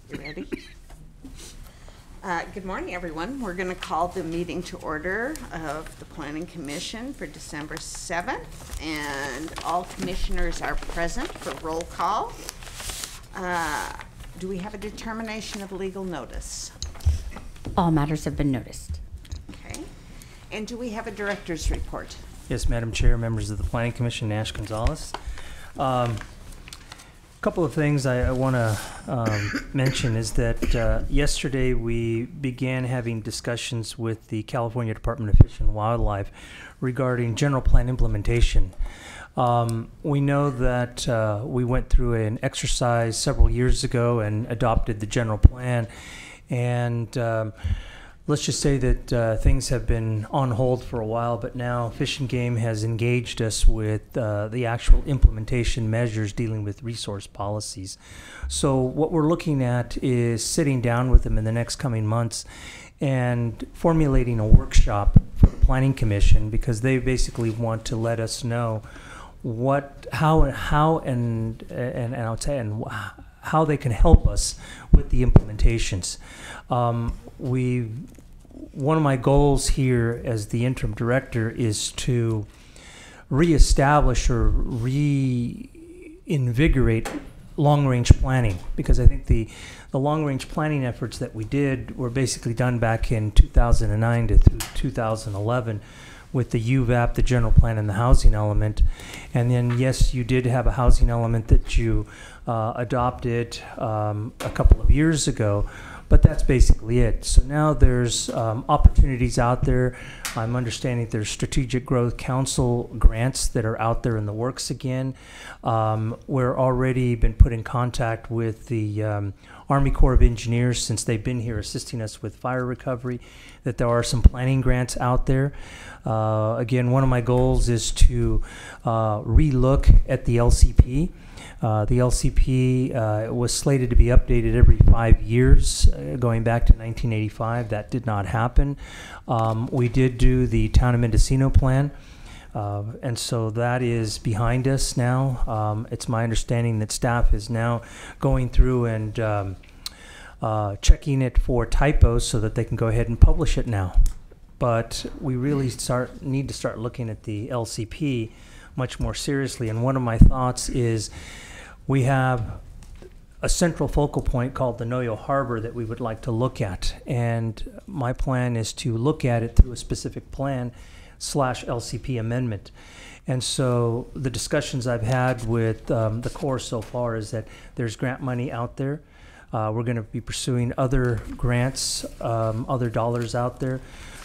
You ready? Good morning, everyone. We're going to call the meeting to order of the Planning Commission for December 7th, and all commissioners are present for roll call. Do we have a determination of legal notice? All matters have been noticed. Okay. And do we have a director's report? Yes, Madam Chair, members of the Planning Commission, Nash Gonzalez. Couple of things I want to mention is that yesterday we began having discussions with the California Department of Fish and Wildlife regarding general plan implementation. We know that we went through an exercise several years ago and adopted the general plan, and let's just say that things have been on hold for a while, but now Fish and Game has engaged us with the actual implementation measures dealing with resource policies. So what we're looking at is sitting down with them in the next coming months and formulating a workshop for the Planning Commission, because they basically want to let us know how they can help us with the implementations. One of my goals here as the interim director is to reestablish or reinvigorate long-range planning, because I think the long-range planning efforts that we did were basically done back in 2009 to 2011 with the UVAP, the general plan, and the housing element. And then, yes, you did have a housing element that you adopted a couple of years ago, but that's basically it. So now there's opportunities out there. I'm understanding there's Strategic Growth Council grants that are out there in the works again. We're already been put in contact with the Army Corps of Engineers, since they've been here assisting us with fire recovery, that there are some planning grants out there. Again, one of my goals is to relook at the LCP. The LCP was slated to be updated every 5 years, going back to 1985. That did not happen. We did do the Town of Mendocino plan, and so that is behind us now. It's my understanding that staff is now going through and checking it for typos so that they can go ahead and publish it now. But we really need to start looking at the LCP much more seriously. And one of my thoughts is we have a central focal point called the Noyo Harbor that we would like to look at. And my plan is to look at it through a specific plan / LCP amendment. And so the discussions I've had with the Corps so far is that there's grant money out there. We're going to be pursuing other grants, other dollars out there,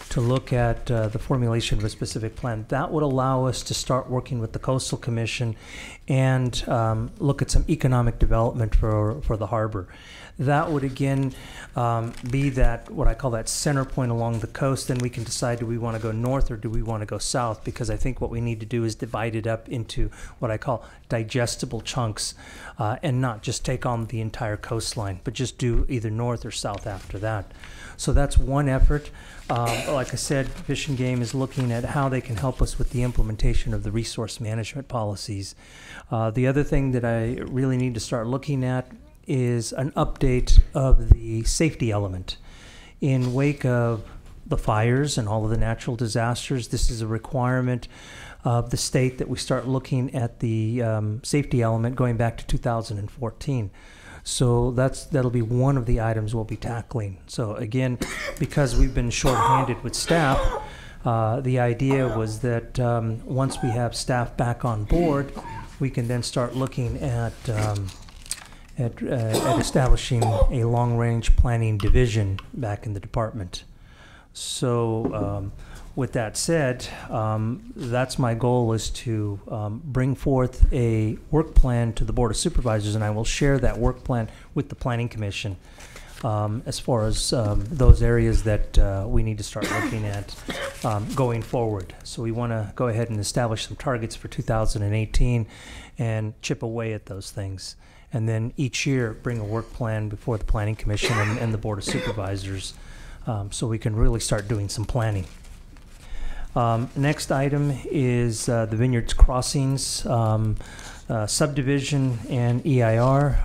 to look at the formulation of a specific plan. That would allow us to start working with the Coastal Commission and look at some economic development for the harbor. That would again be that, what I call that center point along the coast. Then we can decide, do we want to go north or do we want to go south? Because I think what we need to do is divide it up into what I call digestible chunks, and not just take on the entire coastline, but just do either north or south after that. So that's one effort. Like I said, Fish and Game is looking at how they can help us with the implementation of the resource management policies. The other thing that I really need to start looking at is an update of the safety element. In wake of the fires and all of the natural disasters, this is a requirement of the state that we start looking at the safety element going back to 2014. So that'll be one of the items we'll be tackling. So again, because we've been shorthanded with staff, the idea was that once we have staff back on board, we can then start looking at establishing a long-range planning division back in the department. So with that said, that's my goal, is to bring forth a work plan to the Board of Supervisors, and I will share that work plan with the Planning Commission as far as those areas that we need to start looking at going forward. So we want to go ahead and establish some targets for 2018 and chip away at those things. And then each year bring a work plan before the Planning Commission and the Board of Supervisors, so we can really start doing some planning. Next item is the Vineyards Crossings subdivision and EIR.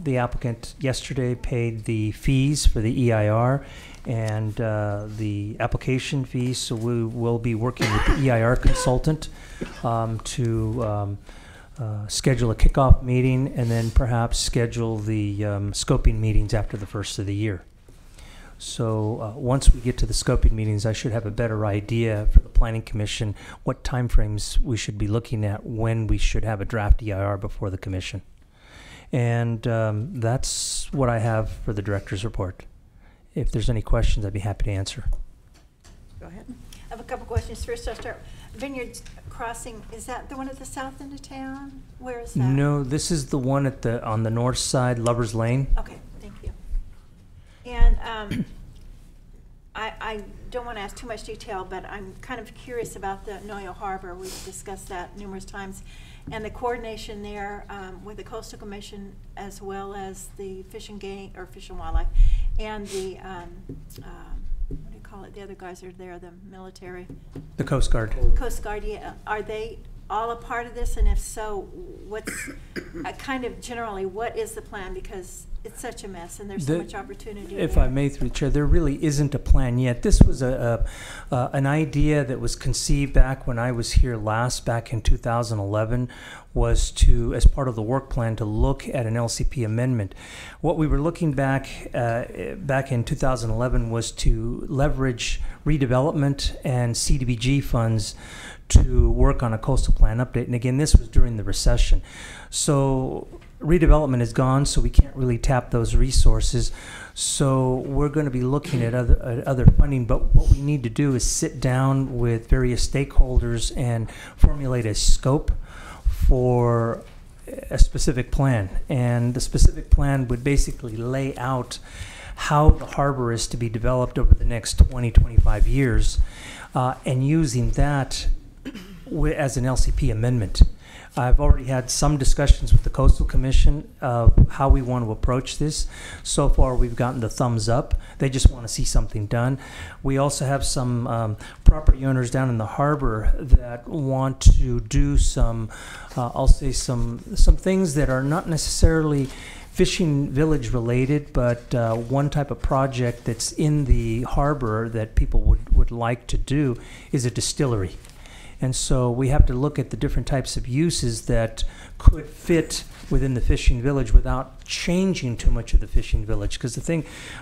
The applicant yesterday paid the fees for the EIR and the application fees, so we will be working with the EIR consultant to schedule a kickoff meeting and then perhaps schedule the scoping meetings after the first of the year. So once we get to the scoping meetings, I should have a better idea for the Planning Commission what timeframes we should be looking at when we should have a draft EIR before the Commission. And that's what I have for the Director's report. If there's any questions, I'd be happy to answer. Go ahead. I have a couple questions. First, I'll start. Vineyards Crossing, is that the one at the south end of town? Where is that? No, this is the one at the on the north side, Lover's Lane. Okay, thank you. And I don't want to ask too much detail, but I'm kind of curious about the Noyo Harbor. We've discussed that numerous times. And the coordination there with the Coastal Commission as well as the Fish and Game, or Fish and Wildlife, and the, what do you call it, the other guys are there, the military. The Coast Guard. Coast Guard, yeah. Are they all a part of this? And if so, what's, kind of generally, what is the plan? Because it's such a mess and there's so much opportunity. If there. I may, through the chair, there really isn't a plan yet. This was an idea that was conceived back when I was here last, back in 2011, was to, as part of the work plan, to look at an LCP amendment. What we were looking back in 2011 was to leverage redevelopment and CDBG funds to work on a coastal plan update. And again, this was during the recession. So redevelopment is gone, so we can't really tap those resources. So we're going to be looking at other funding, but what we need to do is sit down with various stakeholders and formulate a scope for a specific plan. And the specific plan would basically lay out how the harbor is to be developed over the next 20, 25 years, and using that as an LCP amendment. I've already had some discussions with the Coastal Commission of how we want to approach this. So far, we've gotten the thumbs up. They just want to see something done. We also have some property owners down in the harbor that want to do some, I'll say some things that are not necessarily fishing village related, but one type of project that's in the harbor that people would like to do is a distillery. And so we have to look at the different types of uses that could fit within the fishing village without changing too much of the fishing village. Because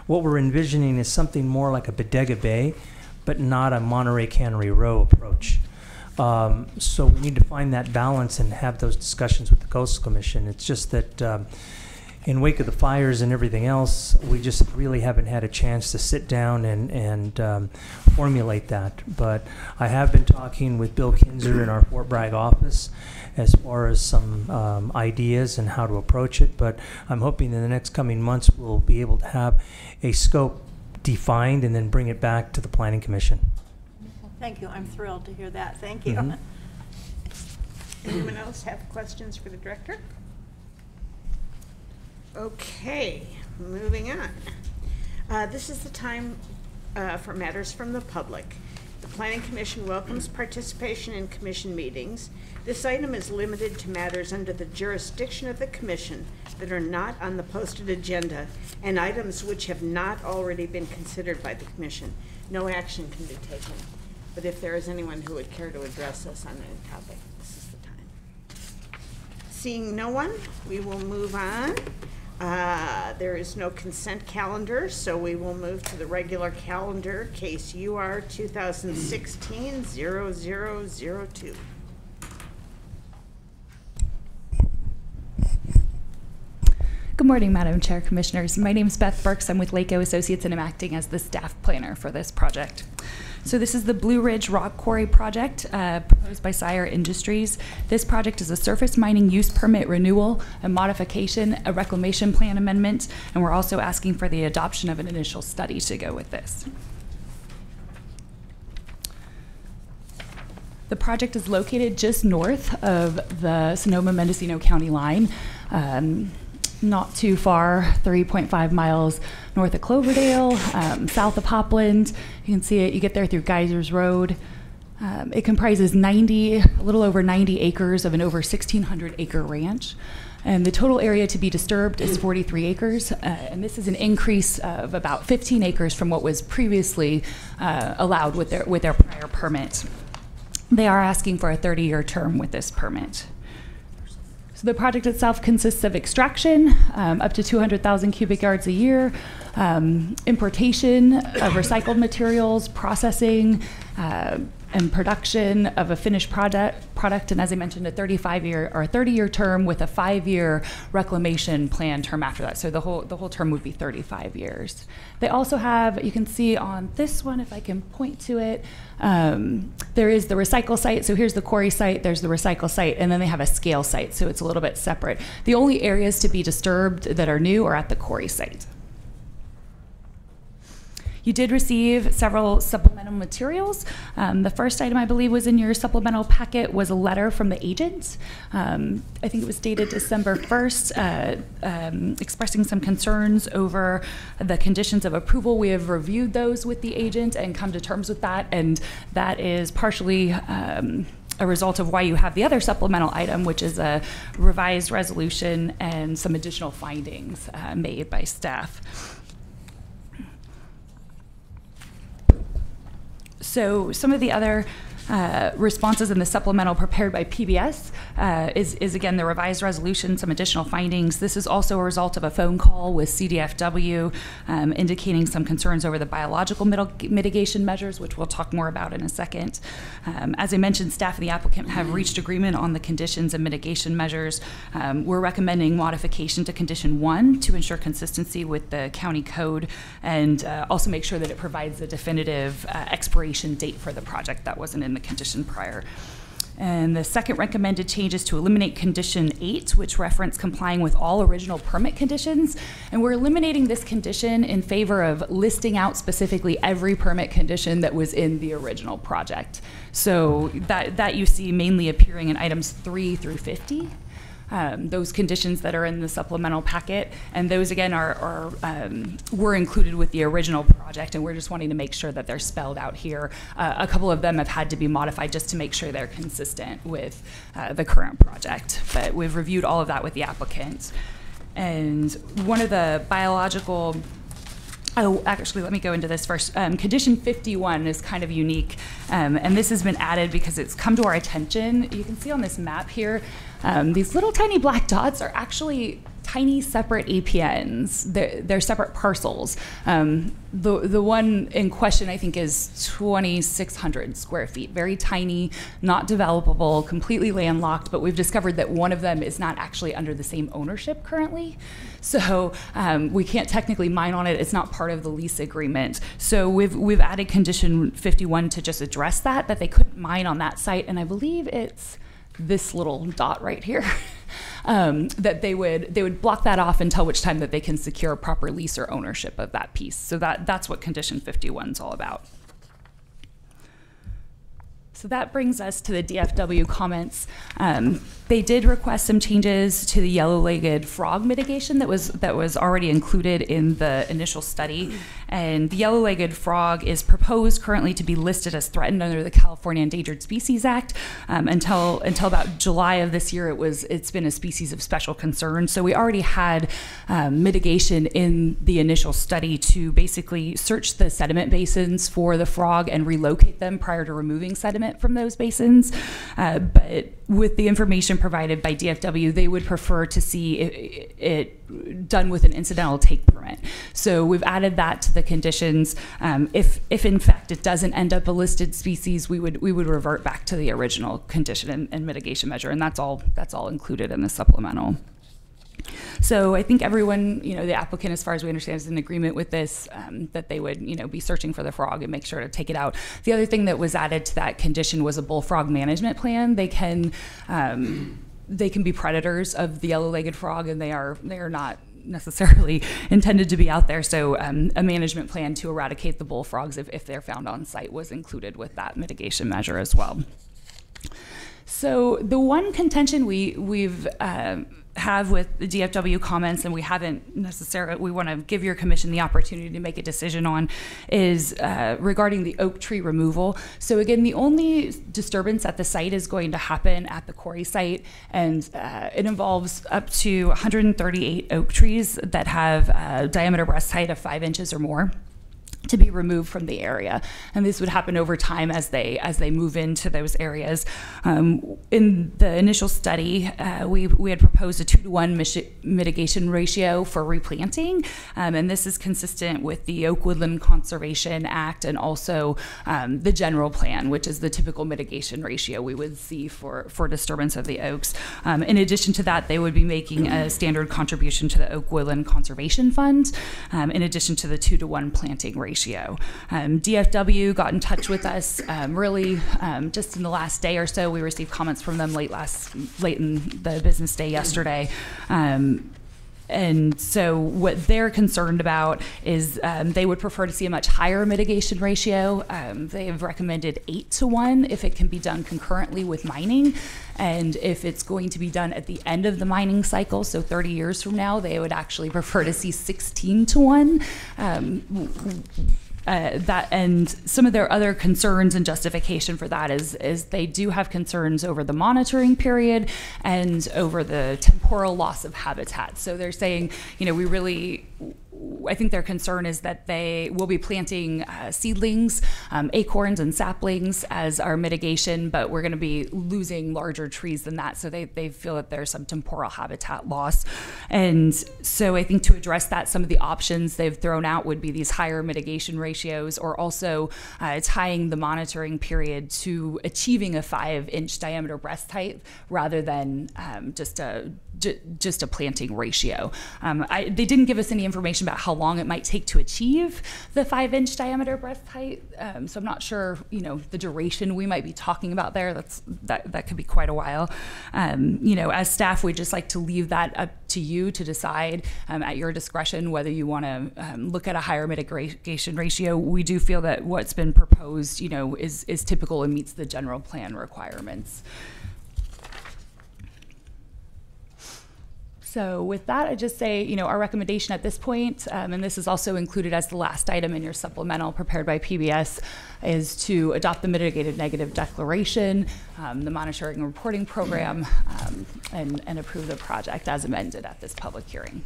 what we're envisioning is something more like a Bodega Bay, but not a Monterey Cannery Row approach. So we need to find that balance and have those discussions with the Coastal Commission. It's just that in wake of the fires and everything else, we just really haven't had a chance to sit down and formulate that. But I have been talking with Bill Kinzer in our Fort Bragg office as far as some ideas and how to approach it. But I'm hoping in the next coming months we'll be able to have a scope defined and then bring it back to the Planning Commission. Thank you. I'm thrilled to hear that. Thank you. Mm-hmm. Anyone else have questions for the director? Okay, moving on. This is the time for matters from the public. The Planning Commission welcomes participation in commission meetings. This item is limited to matters under the jurisdiction of the commission that are not on the posted agenda and items which have not already been considered by the commission. No action can be taken. But if there is anyone who would care to address us on any topic, this is the time. Seeing no one, we will move on. There is no consent calendar, so we will move to the regular calendar, case UR 2016-0002. Good morning, Madam Chair, Commissioners. My name is Beth Burks. I'm with Lako Associates, and I'm acting as the staff planner for this project. So this is the Blue Ridge Rock Quarry project proposed by SYAR Industries. This project is a surface mining use permit renewal, a modification, a reclamation plan amendment, and we're also asking for the adoption of an initial study to go with this. The project is located just north of the Sonoma-Mendocino County line. Not too far, 3.5 miles north of Cloverdale, south of Hopland. You can see it, you get there through Geysers Road. It comprises a little over 90 acres of an over 1,600 acre ranch. And the total area to be disturbed is 43 acres. And this is an increase of about 15 acres from what was previously allowed with their prior permit. They are asking for a 30-year term with this permit. So the project itself consists of extraction, up to 200,000 cubic yards a year, importation of recycled materials, processing, and production of a finished product, and as I mentioned, a 30-year term with a 5-year reclamation plan term after that. So the whole term would be 35 years. They also have, you can see on this one, if I can point to it, there is the recycle site. So here's the quarry site, there's the recycle site, and then they have a scale site, so it's a little bit separate. The only areas to be disturbed that are new are at the quarry site. You did receive several supplemental materials. The first item I believe was in your supplemental packet was a letter from the agent. I think it was dated December 1st, expressing some concerns over the conditions of approval. We have reviewed those with the agent and come to terms with that, and that is partially a result of why you have the other supplemental item, which is a revised resolution and some additional findings made by staff. So some of the other responses in the supplemental prepared by PBS is again the revised resolution, some additional findings. This is also a result of a phone call with CDFW indicating some concerns over the biological mitigation measures, which we'll talk more about in a second. As I mentioned, staff and the applicant have reached agreement on the conditions and mitigation measures. We're recommending modification to condition 1 to ensure consistency with the county code and also make sure that it provides a definitive expiration date for the project that wasn't in the condition prior. And the second recommended change is to eliminate condition 8, which reference complying with all original permit conditions. And we're eliminating this condition in favor of listing out specifically every permit condition that was in the original project. So that you see mainly appearing in items 3 through 50. Those conditions that are in the supplemental packet, and those again were included with the original project, and we're just wanting to make sure that they're spelled out here. A couple of them have had to be modified just to make sure they're consistent with the current project, but we've reviewed all of that with the applicant. And one of the biological, oh, actually, let me go into this first. Condition 51 is kind of unique, and this has been added because it's come to our attention. You can see on this map here, these little tiny black dots are actually tiny separate APNs. They're separate parcels. The one in question, I think, is 2,600 square feet. Very tiny, not developable, completely landlocked, but we've discovered that one of them is not actually under the same ownership currently. So we can't technically mine on it. It's not part of the lease agreement. So we've added condition 51 to just address that they couldn't mine on that site. And I believe it's this little dot right here. That they would block that off until which time that they can secure proper lease or ownership of that piece. So that's what condition 51 is all about. So that brings us to the DFW comments. They did request some changes to the yellow-legged frog mitigation that was already included in the initial study. And the yellow-legged frog is proposed currently to be listed as threatened under the California Endangered Species Act. Until about July of this year, it's been a species of special concern. So we already had mitigation in the initial study to basically search the sediment basins for the frog and relocate them prior to removing sediment from those basins. But with the information provided by DFW, they would prefer to see it done with an incidental take permit. So we've added that to the conditions. If in fact it doesn't end up a listed species, we would revert back to the original condition and mitigation measure, and that's all included in the supplemental. So I think everyone, the applicant, as far as we understand, is in agreement with this, that they would, be searching for the frog and make sure to take it out. The other thing that was added to that condition was a bullfrog management plan. They can be predators of the yellow-legged frog, and they are not necessarily intended to be out there. So a management plan to eradicate the bullfrogs if they're found on site was included with that mitigation measure as well. So the one contention we've have with the DFW comments, and we haven't necessarily, we want to give your commission the opportunity to make a decision on, is regarding the oak tree removal. So again, the only disturbance at the site is going to happen at the quarry site, and it involves up to 138 oak trees that have a diameter breast height of 5 inches or more to be removed from the area, and this would happen over time as they move into those areas. In the initial study, we had proposed a 2-to-1 mitigation ratio for replanting, and this is consistent with the Oak Woodland Conservation Act and also the general plan, which is the typical mitigation ratio we would see for disturbance of the oaks. In addition to that, they would be making a standard contribution to the Oak Woodland Conservation Fund, in addition to the 2-to-1 planting ratio. DFW got in touch with us really just in the last day or so. We received comments from them late in the business day yesterday. And so what they're concerned about is they would prefer to see a much higher mitigation ratio. They have recommended 8-to-1 if it can be done concurrently with mining. And if it's going to be done at the end of the mining cycle, so 30 years from now, they would actually prefer to see 16-to-1. That, and some of their other concerns and justification for that is they do have concerns over the monitoring period and over the temporal loss of habitat. So they're saying, you know, I think their concern is that they will be planting seedlings, acorns and saplings as our mitigation, but we're going to be losing larger trees than that. So they feel that there's some temporal habitat loss. And so I think to address that, some of the options they've thrown out would be these higher mitigation ratios, or also tying the monitoring period to achieving a 5-inch diameter breast height rather than just a planting ratio. They didn't give us any information about how long it might take to achieve the 5-inch diameter breast height. So I'm not sure, you know, the duration we might be talking about there. That could be quite a while. You know, as staff, we'd just like to leave that up to you to decide at your discretion whether you want to look at a higher mitigation ratio. We do feel that what's been proposed, you know, is typical and meets the general plan requirements. So with that, I just say, you know, our recommendation at this point, and this is also included as the last item in your supplemental prepared by PBS, is to adopt the mitigated negative declaration, the monitoring and reporting program, and approve the project as amended at this public hearing.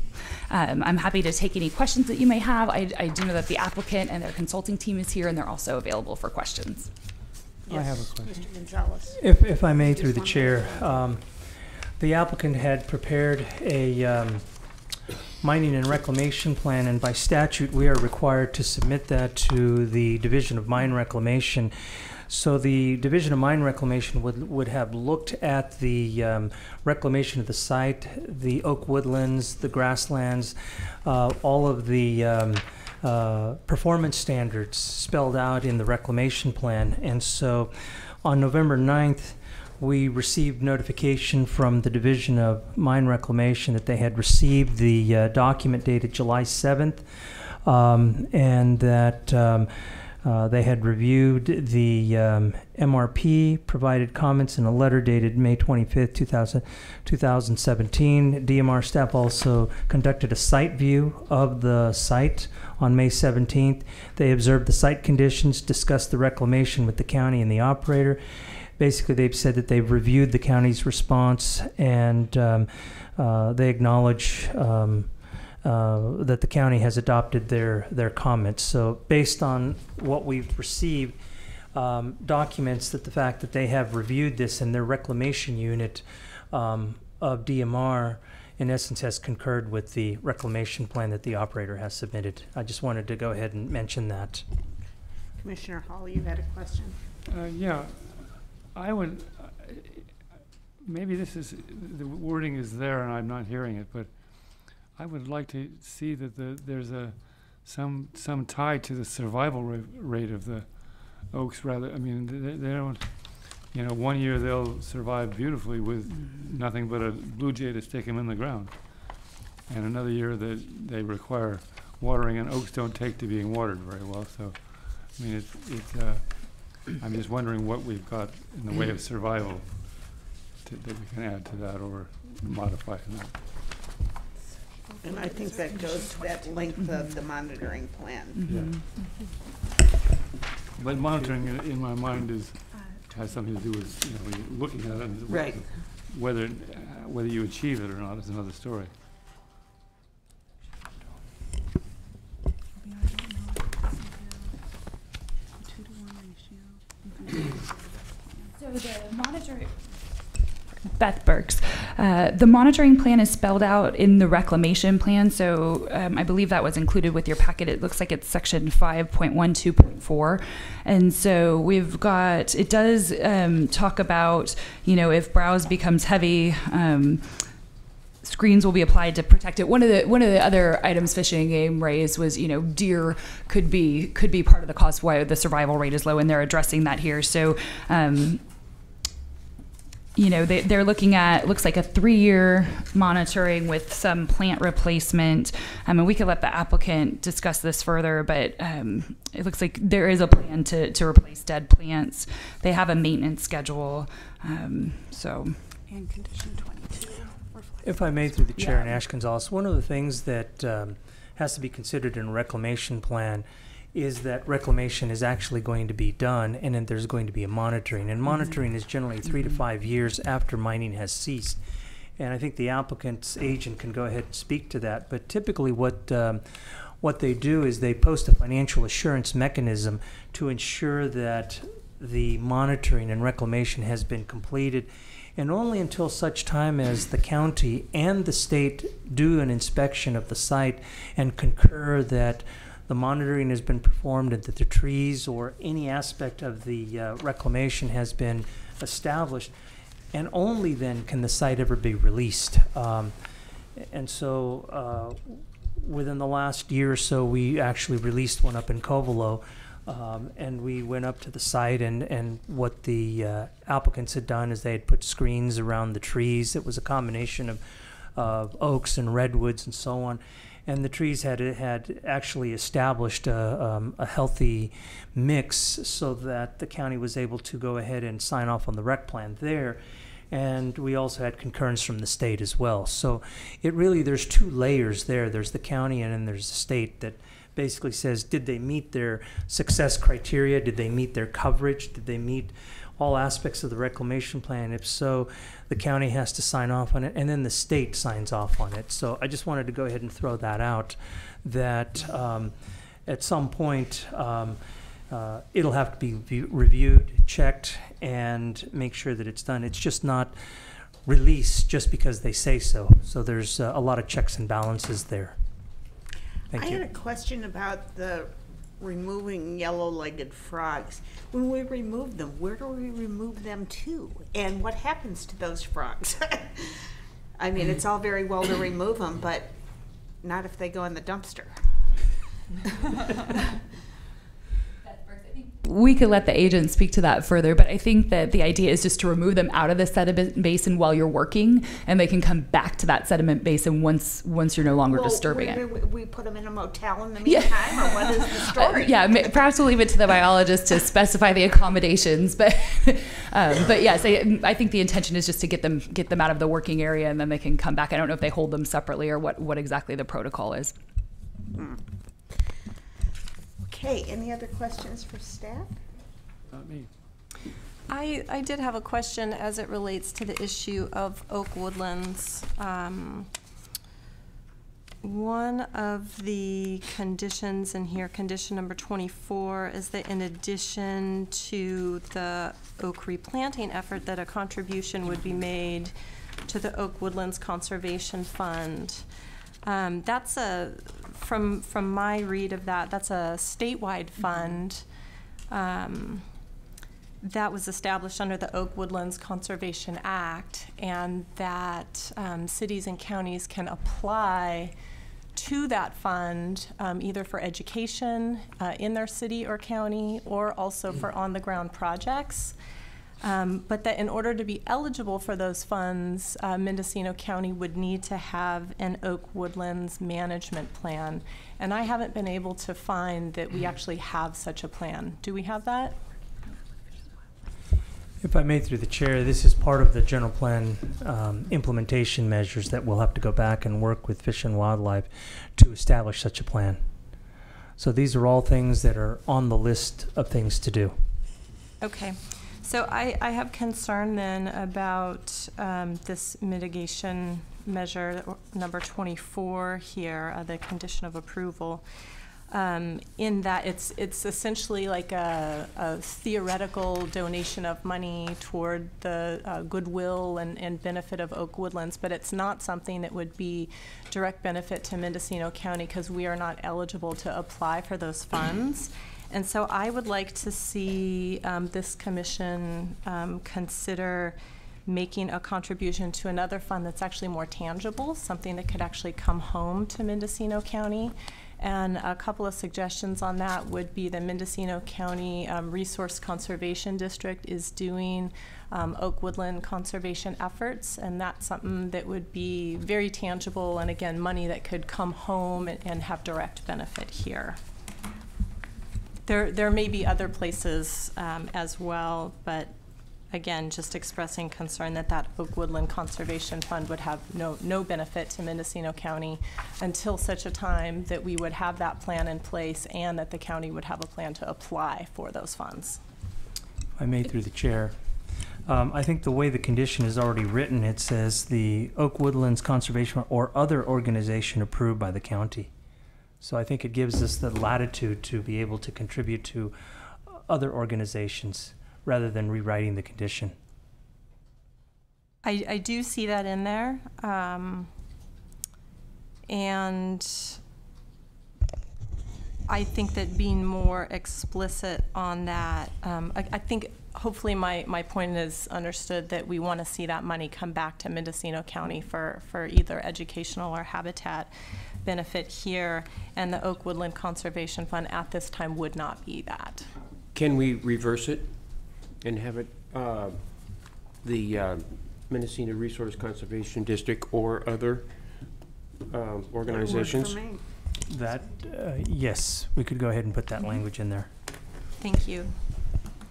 I'm happy to take any questions that you may have. I do know that the applicant and their consulting team is here, and they're also available for questions. Yes, I have a question. Mr. Gonzalez. If I may, through the chair, the applicant had prepared a mining and reclamation plan, and by statute we are required to submit that to the Division of Mine Reclamation. So the Division of Mine Reclamation would have looked at the reclamation of the site, the oak woodlands, the grasslands, all of the performance standards spelled out in the reclamation plan. And so on November 9th, we received notification from the Division of Mine Reclamation that they had received the document dated July 7th, and that they had reviewed the MRP, provided comments in a letter dated May 25th, 2017. DMR staff also conducted a site view of the site on May 17th. They observed the site conditions, discussed the reclamation with the county and the operator. Basically, they've said that they've reviewed the county's response, and they acknowledge that the county has adopted their comments. So based on what we've received, documents that the fact that they have reviewed this, and their reclamation unit of DMR, in essence, has concurred with the reclamation plan that the operator has submitted. I just wanted to go ahead and mention that. Commissioner Hall, you had a question? Yeah. I would, maybe this is, the wording is there and I'm not hearing it, but I would like to see that there's some tie to the survival rate of the oaks rather. I mean, they don't, you know, 1 year they'll survive beautifully with nothing but a blue jay to stick them in the ground. And another year that they require watering, and oaks don't take to being watered very well. So, I mean, I'm just wondering what we've got in the way of survival that we can add to that or modify that. And I think that goes to that length of the monitoring plan. Yeah. But monitoring in my mind has something to do with, you know, when you're looking at it and Right. whether you achieve it or not is another story. So the monitoring. Beth Burks. The monitoring plan is spelled out in the reclamation plan, so I believe that was included with your packet. It looks like it's section 5.12.4, and so we've got. It does talk about, you know, if browse becomes heavy. Screens will be applied to protect it. One of the other items Fish and Game raised was, you know, deer could be part of the cause why the survival rate is low, and they're addressing that here. So. You know, they're looking at, looks like a 3-year monitoring with some plant replacement. And we could let the applicant discuss this further, but it looks like there is a plan to replace dead plants. They have a maintenance schedule. So. And condition 22. If I may, through the chair, Yeah. and Ash Gonzalez, one of the things that has to be considered in a reclamation plan is that reclamation is actually going to be done, and then there's going to be a monitoring. And monitoring is generally 3 to 5 years after mining has ceased. And I think the applicant's agent can go ahead and speak to that. But typically what they do is they post a financial assurance mechanism to ensure that the monitoring and reclamation has been completed, and only until such time as the county and the state do an inspection of the site and concur that the monitoring has been performed and that the trees or any aspect of the reclamation has been established, and only then can the site ever be released. And so within the last year or so, we actually released one up in Covelo, and we went up to the site, and what the applicants had done is they had put screens around the trees. It was a combination of oaks and redwoods and so on. And the trees had actually established a healthy mix so that the county was able to go ahead and sign off on the rec plan there. And we also had concurrence from the state as well. So it really, there's 2 layers there. There's the county and then there's the state that basically says, did they meet their success criteria? Did they meet their coverage? Did they meet all aspects of the reclamation plan? If so, the county has to sign off on it, and then the state signs off on it. So I just wanted to go ahead and throw that out, that at some point it'll have to be reviewed, checked, and make sure that it's done. It's just not released just because they say so. So there's a lot of checks and balances there. Thank I you. had a question about the removing yellow-legged frogs. When we remove them, where do we remove them to? And what happens to those frogs? I mean, it's all very well to remove them, but not if they go in the dumpster. We could let the agent speak to that further, but I think that the idea is just to remove them out of the sediment basin while you're working, and they can come back to that sediment basin once you're no longer disturbing it. We put them in a motel in the meantime, or what is the story? Yeah, perhaps we'll leave it to the biologist to specify the accommodations, but yes, I think the intention is just to get them out of the working area, and then they can come back. I don't know if they hold them separately or what exactly the protocol is. Okay, any other questions for staff? Not me. I did have a question as it relates to the issue of oak woodlands. One of the conditions in here, condition number 24, is that in addition to the oak replanting effort, that a contribution would be made to the Oak Woodlands Conservation Fund. That's from my read of that, that's a statewide fund that was established under the Oak Woodlands Conservation Act, and that cities and counties can apply to that fund either for education in their city or county, or also for on-the-ground projects. But that in order to be eligible for those funds, Mendocino County would need to have an oak woodlands management plan. And I haven't been able to find that we actually have such a plan. Do we have that? If I may, through the chair, this is part of the general plan implementation measures that we'll have to go back and work with Fish and Wildlife to establish such a plan. So these are all things that are on the list of things to do. Okay. So I have concern then about this mitigation measure number 24 here, the condition of approval. In that it's essentially like a theoretical donation of money toward the goodwill and benefit of Oak Woodlands, but it's not something that would be direct benefit to Mendocino County because we are not eligible to apply for those funds. And so I would like to see this commission consider making a contribution to another fund that's actually more tangible, something that could actually come home to Mendocino County. And a couple of suggestions on that would be the Mendocino County Resource Conservation District is doing oak woodland conservation efforts, and that's something that would be very tangible and, again, money that could come home and have direct benefit here. There may be other places as well, but again, just expressing concern that that Oak Woodland Conservation Fund would have no benefit to Mendocino County until such a time that we would have that plan in place and that the county would have a plan to apply for those funds. I may, through the chair. I think the way the condition is already written, it says the Oak Woodlands Conservation or other organization approved by the county. So I think it gives us the latitude to be able to contribute to other organizations rather than rewriting the condition. I do see that in there. And I think that being more explicit on that, I think hopefully my point is understood that we want to see that money come back to Mendocino County for either educational or habitat benefit here, and the Oak Woodland Conservation Fund at this time would not be that. Can we reverse it and have it the Mendocino Resource Conservation District or other organizations? That worked for me. That, yes, we could go ahead and put that language in there. Thank you.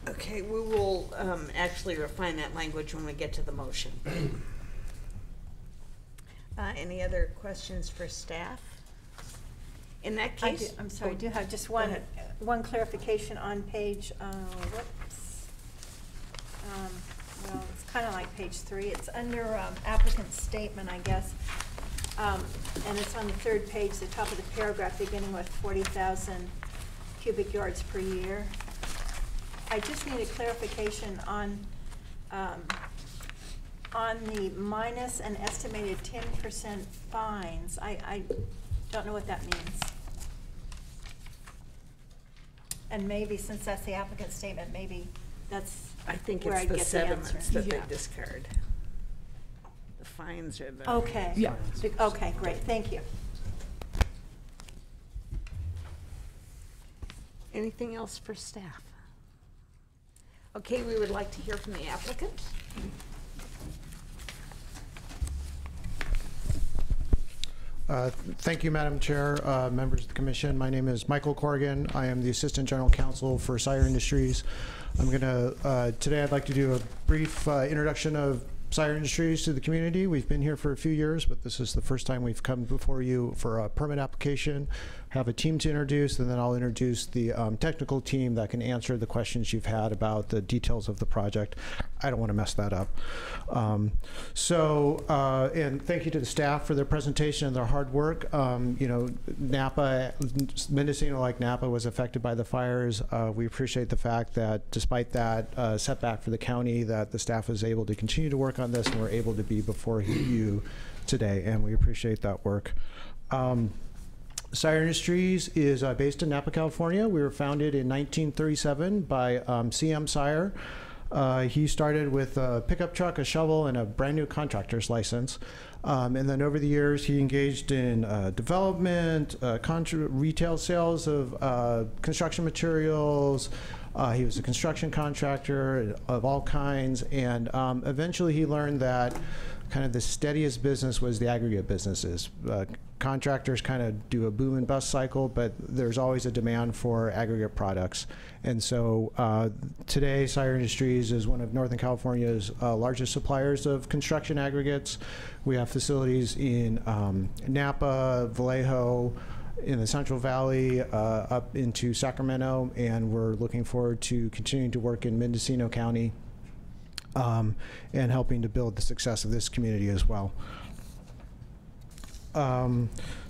Okay, we will actually refine that language when we get to the motion. Any other questions for staff? In that case, I'm sorry, I do have just one clarification on page, whoops. Well, it's kind of like page 3. It's under applicant statement, I guess. And it's on the 3rd page, the top of the paragraph, beginning with 40,000 cubic yards per year. I just need a clarification on the minus an estimated 10% fines. I don't know what that means. And maybe since that's the applicant statement, maybe that's I think where it's I'd the get the sediments answer. that they discard. The fines are the. Okay. Yeah. Okay, great. Thank you. Anything else for staff? Okay, we would like to hear from the applicant. Thank you, Madam Chair, members of the Commission. My name is Michael Corrigan. I am the Assistant General Counsel for SYAR Industries. I'm going to, today I'd like to do a brief introduction of SYAR Industries to the community. We've been here for a few years, but this is the first time we've come before you for a permit application. Have a team to introduce, and then I'll introduce the technical team that can answer the questions you've had about the details of the project. I don't want to mess that up. And thank you to the staff for their presentation and their hard work. You know, Napa, Mendocino, like Napa, was affected by the fires. We appreciate the fact that despite that setback for the county, that the staff was able to continue to work on this, and we're able to be before you today, and we appreciate that work. SYAR Industries is based in Napa, California. We were founded in 1937 by CM SYAR. He started with a pickup truck, a shovel, and a brand new contractor's license. And then over the years, he engaged in development, retail sales of construction materials. He was a construction contractor of all kinds. And eventually he learned that kind of the steadiest business was the aggregate businesses. Contractors kind of do a boom and bust cycle, but there's always a demand for aggregate products. And so today, SYAR Industries is one of Northern California's largest suppliers of construction aggregates. We have facilities in Napa, Vallejo, in the Central Valley, up into Sacramento, and we're looking forward to continuing to work in Mendocino County and helping to build the success of this community as well.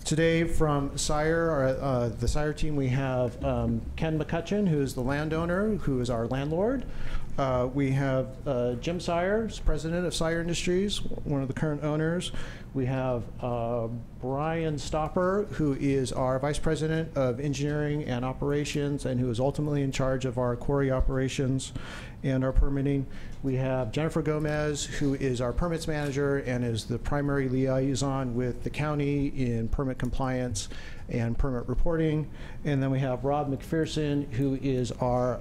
Today from SYAR, the SYAR team, we have Ken McCutcheon, who is the landowner, who is our landlord. We have Jim SYAR, president of SYAR Industries, one of the current owners. We have Brian Stopper, who is our vice president of engineering and operations, and who is ultimately in charge of our quarry operations and our permitting. We have Jennifer Gomez, who is our permits manager and is the primary liaison with the county in permit compliance and permit reporting. And then we have Rob McPherson, who is our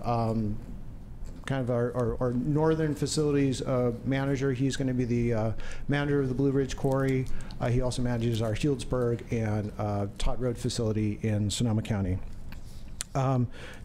kind of our northern facilities manager. He's going to be the manager of the Blue Ridge Quarry. He also manages our Healdsburg and Todd Road facility in Sonoma County.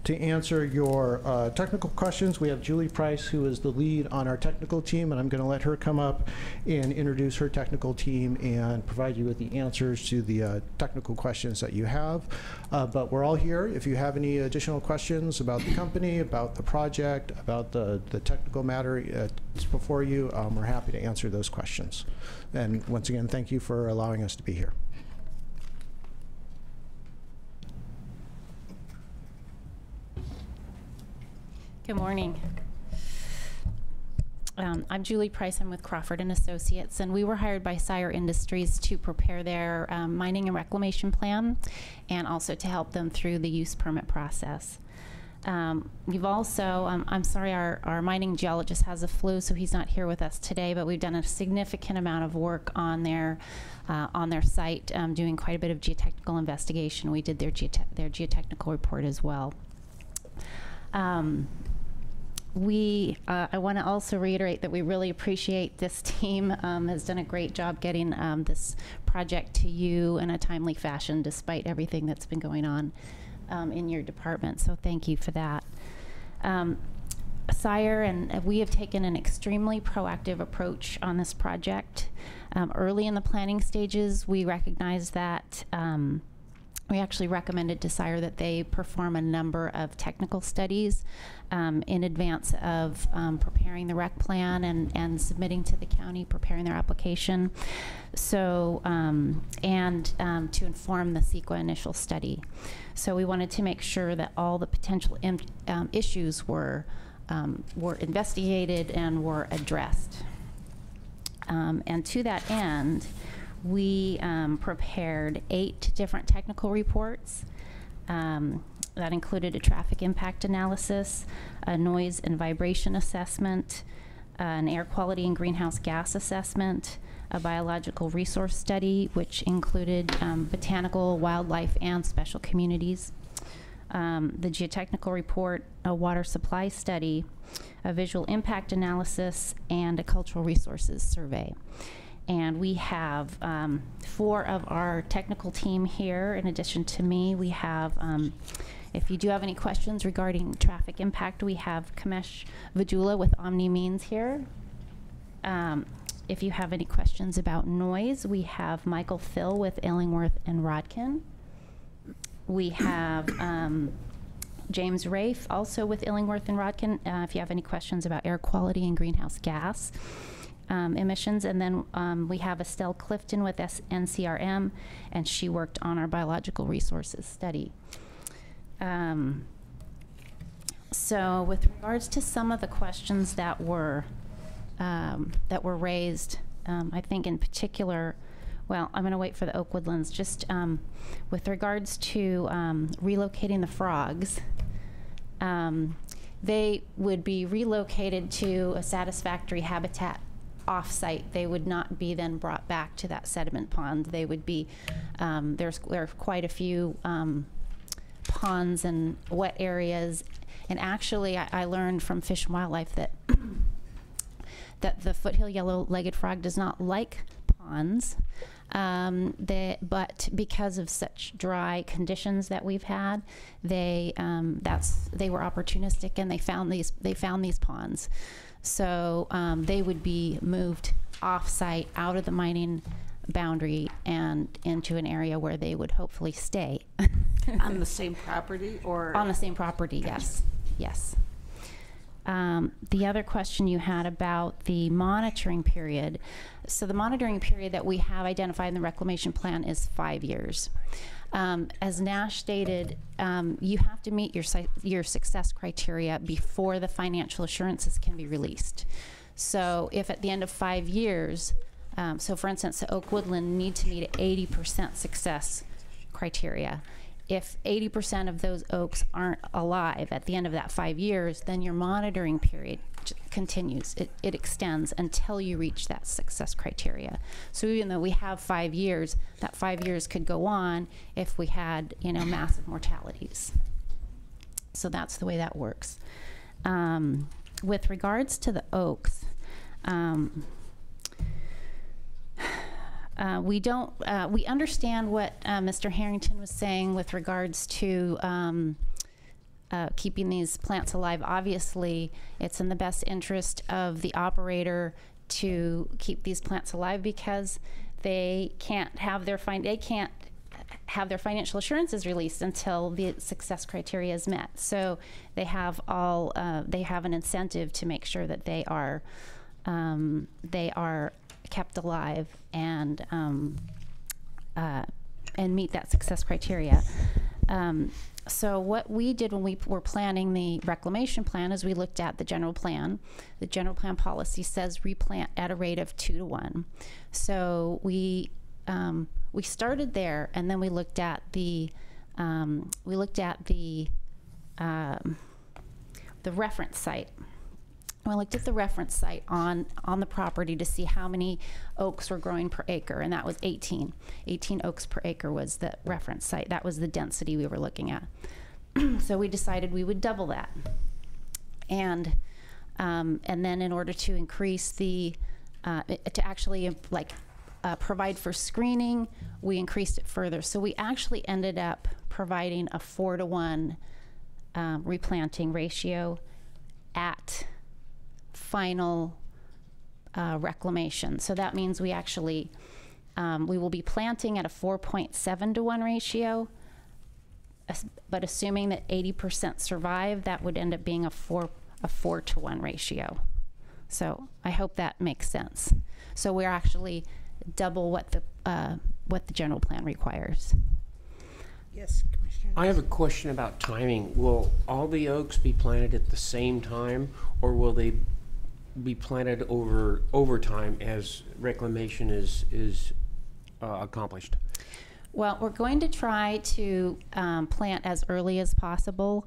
To answer your technical questions, we have Julie Price, who is the lead on our technical team, and I'm going to let her come up and introduce her technical team and provide you with the answers to the technical questions that you have. But we're all here. If you have any additional questions about the company, about the project, about the technical matter before you, we're happy to answer those questions. And once again, thank you for allowing us to be here. Good morning. I'm Julie Price. I'm with Crawford and Associates, and we were hired by SYAR Industries to prepare their mining and reclamation plan, and also to help them through the use permit process. You've also, I'm sorry, our mining geologist has a flu, so he's not here with us today, but we've done a significant amount of work on their site, doing quite a bit of geotechnical investigation. We did their geotechnical report as well. I want to also reiterate that we really appreciate this team has done a great job getting this project to you in a timely fashion, despite everything that's been going on in your department. So thank you for that. SYAR and we have taken an extremely proactive approach on this project. Early in the planning stages, we recognized that we actually recommended to SYAR that they perform a number of technical studies in advance of preparing the rec plan and submitting to the county, preparing their application. So, to inform the CEQA initial study. So we wanted to make sure that all the potential issues were investigated and were addressed. And to that end, we prepared 8 different technical reports that included a traffic impact analysis, a noise and vibration assessment, an air quality and greenhouse gas assessment, a biological resource study, which included botanical, wildlife, and special communities, the geotechnical report, a water supply study, a visual impact analysis, and a cultural resources survey. And we have 4 of our technical team here. In addition to me, we have, if you do have any questions regarding traffic impact, we have Kamesh Vajula with Omni Means here. If you have any questions about noise, we have Michael Phil with Illingworth and Rodkin. We have James Rafe, also with Illingworth and Rodkin, if you have any questions about air quality and greenhouse gas emissions. And then we have Estelle Clifton with NCRM, and she worked on our biological resources study. So with regards to some of the questions that were raised, I think in particular, well, I'm going to wait for the Oak Woodlands. Just with regards to relocating the frogs, they would be relocated to a satisfactory habitat off-site. They would not be then brought back to that sediment pond. They would be, there are quite a few ponds and wet areas. And actually, I learned from Fish and Wildlife that that the foothill yellow-legged frog does not like ponds, but because of such dry conditions that we've had, they were opportunistic and they found these ponds. So they would be moved off-site, out of the mining boundary, and into an area where they would hopefully stay. On the same property, or? On the same property, yes. Yes. The other question you had about the monitoring period. So the monitoring period that we have identified in the reclamation plan is 5 years. As Nash stated, you have to meet your success criteria before the financial assurances can be released. So if at the end of 5 years, so for instance, the Oak Woodland need to meet an 80% success criteria. If 80% of those oaks aren't alive at the end of that 5 years, then your monitoring period continues. It extends until you reach that success criteria. So even though we have 5 years, that 5 years could go on if we had, massive mortalities. So that's the way that works. With regards to the oaks, we understand what Mr. Harrington was saying with regards to keeping these plants alive. Obviously, it's in the best interest of the operator to keep these plants alive because they can't have their financial assurances released until the success criteria is met. So they have an incentive to make sure that they are kept alive and meet that success criteria. So what we did when we were planning the reclamation plan is we looked at the general plan. The general plan policy says replant at a rate of 2 to 1. So we started there, and then we looked at the reference site. We looked at the reference site on the property to see how many oaks were growing per acre, and that was 18. 18 oaks per acre was the reference site. That was the density we were looking at. So we decided we would double that. And then in order to increase to actually provide for screening, we increased it further. So we actually ended up providing a 4 to 1 replanting ratio at final reclamation. So that means we actually we will be planting at a 4.7 to 1 ratio, but assuming that 80% survive, that would end up being a 4 to 1 ratio. So I hope that makes sense. So we're actually double what the general plan requires. Yes, Commissioner. I have a question about timing. Will all the oaks be planted at the same time, or will they be planted over time as reclamation is accomplished? Well, we're going to try to plant as early as possible.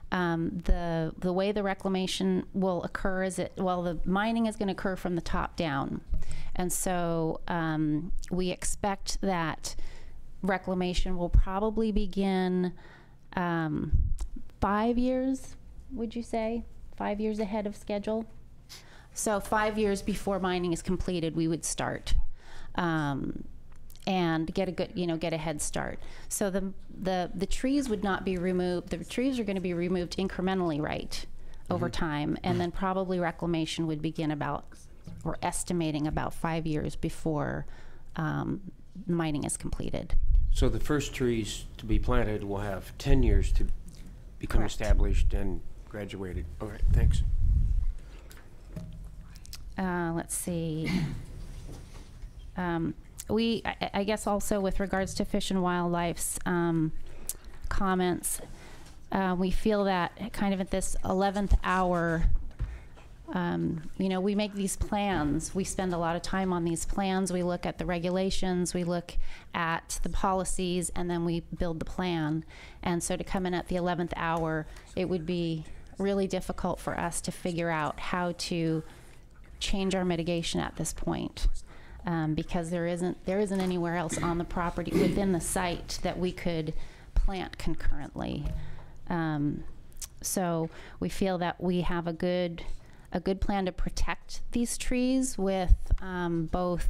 The way the reclamation will occur is the mining is going to occur from the top down, and so we expect that reclamation will probably begin 5 years. Would you say 5 years ahead of schedule? So 5 years before mining is completed, we would start and get a head start. So the trees would not be removed. The trees are going to be removed incrementally, right, over time, and then probably reclamation would begin we're estimating about 5 years before mining is completed. So the first trees to be planted will have 10 years to become Correct. established and graduated. All right, thanks. Let's see. I guess also with regards to Fish and Wildlife's comments, we feel that kind of at this 11th hour, we make these plans. We spend a lot of time on these plans. We look at the regulations, we look at the policies, and then we build the plan. And so to come in at the 11th hour, it would be really difficult for us to figure out how to change our mitigation at this point, because there isn't anywhere else on the property within the site that we could plant concurrently. So we feel that we have a good a good plan to protect these trees with both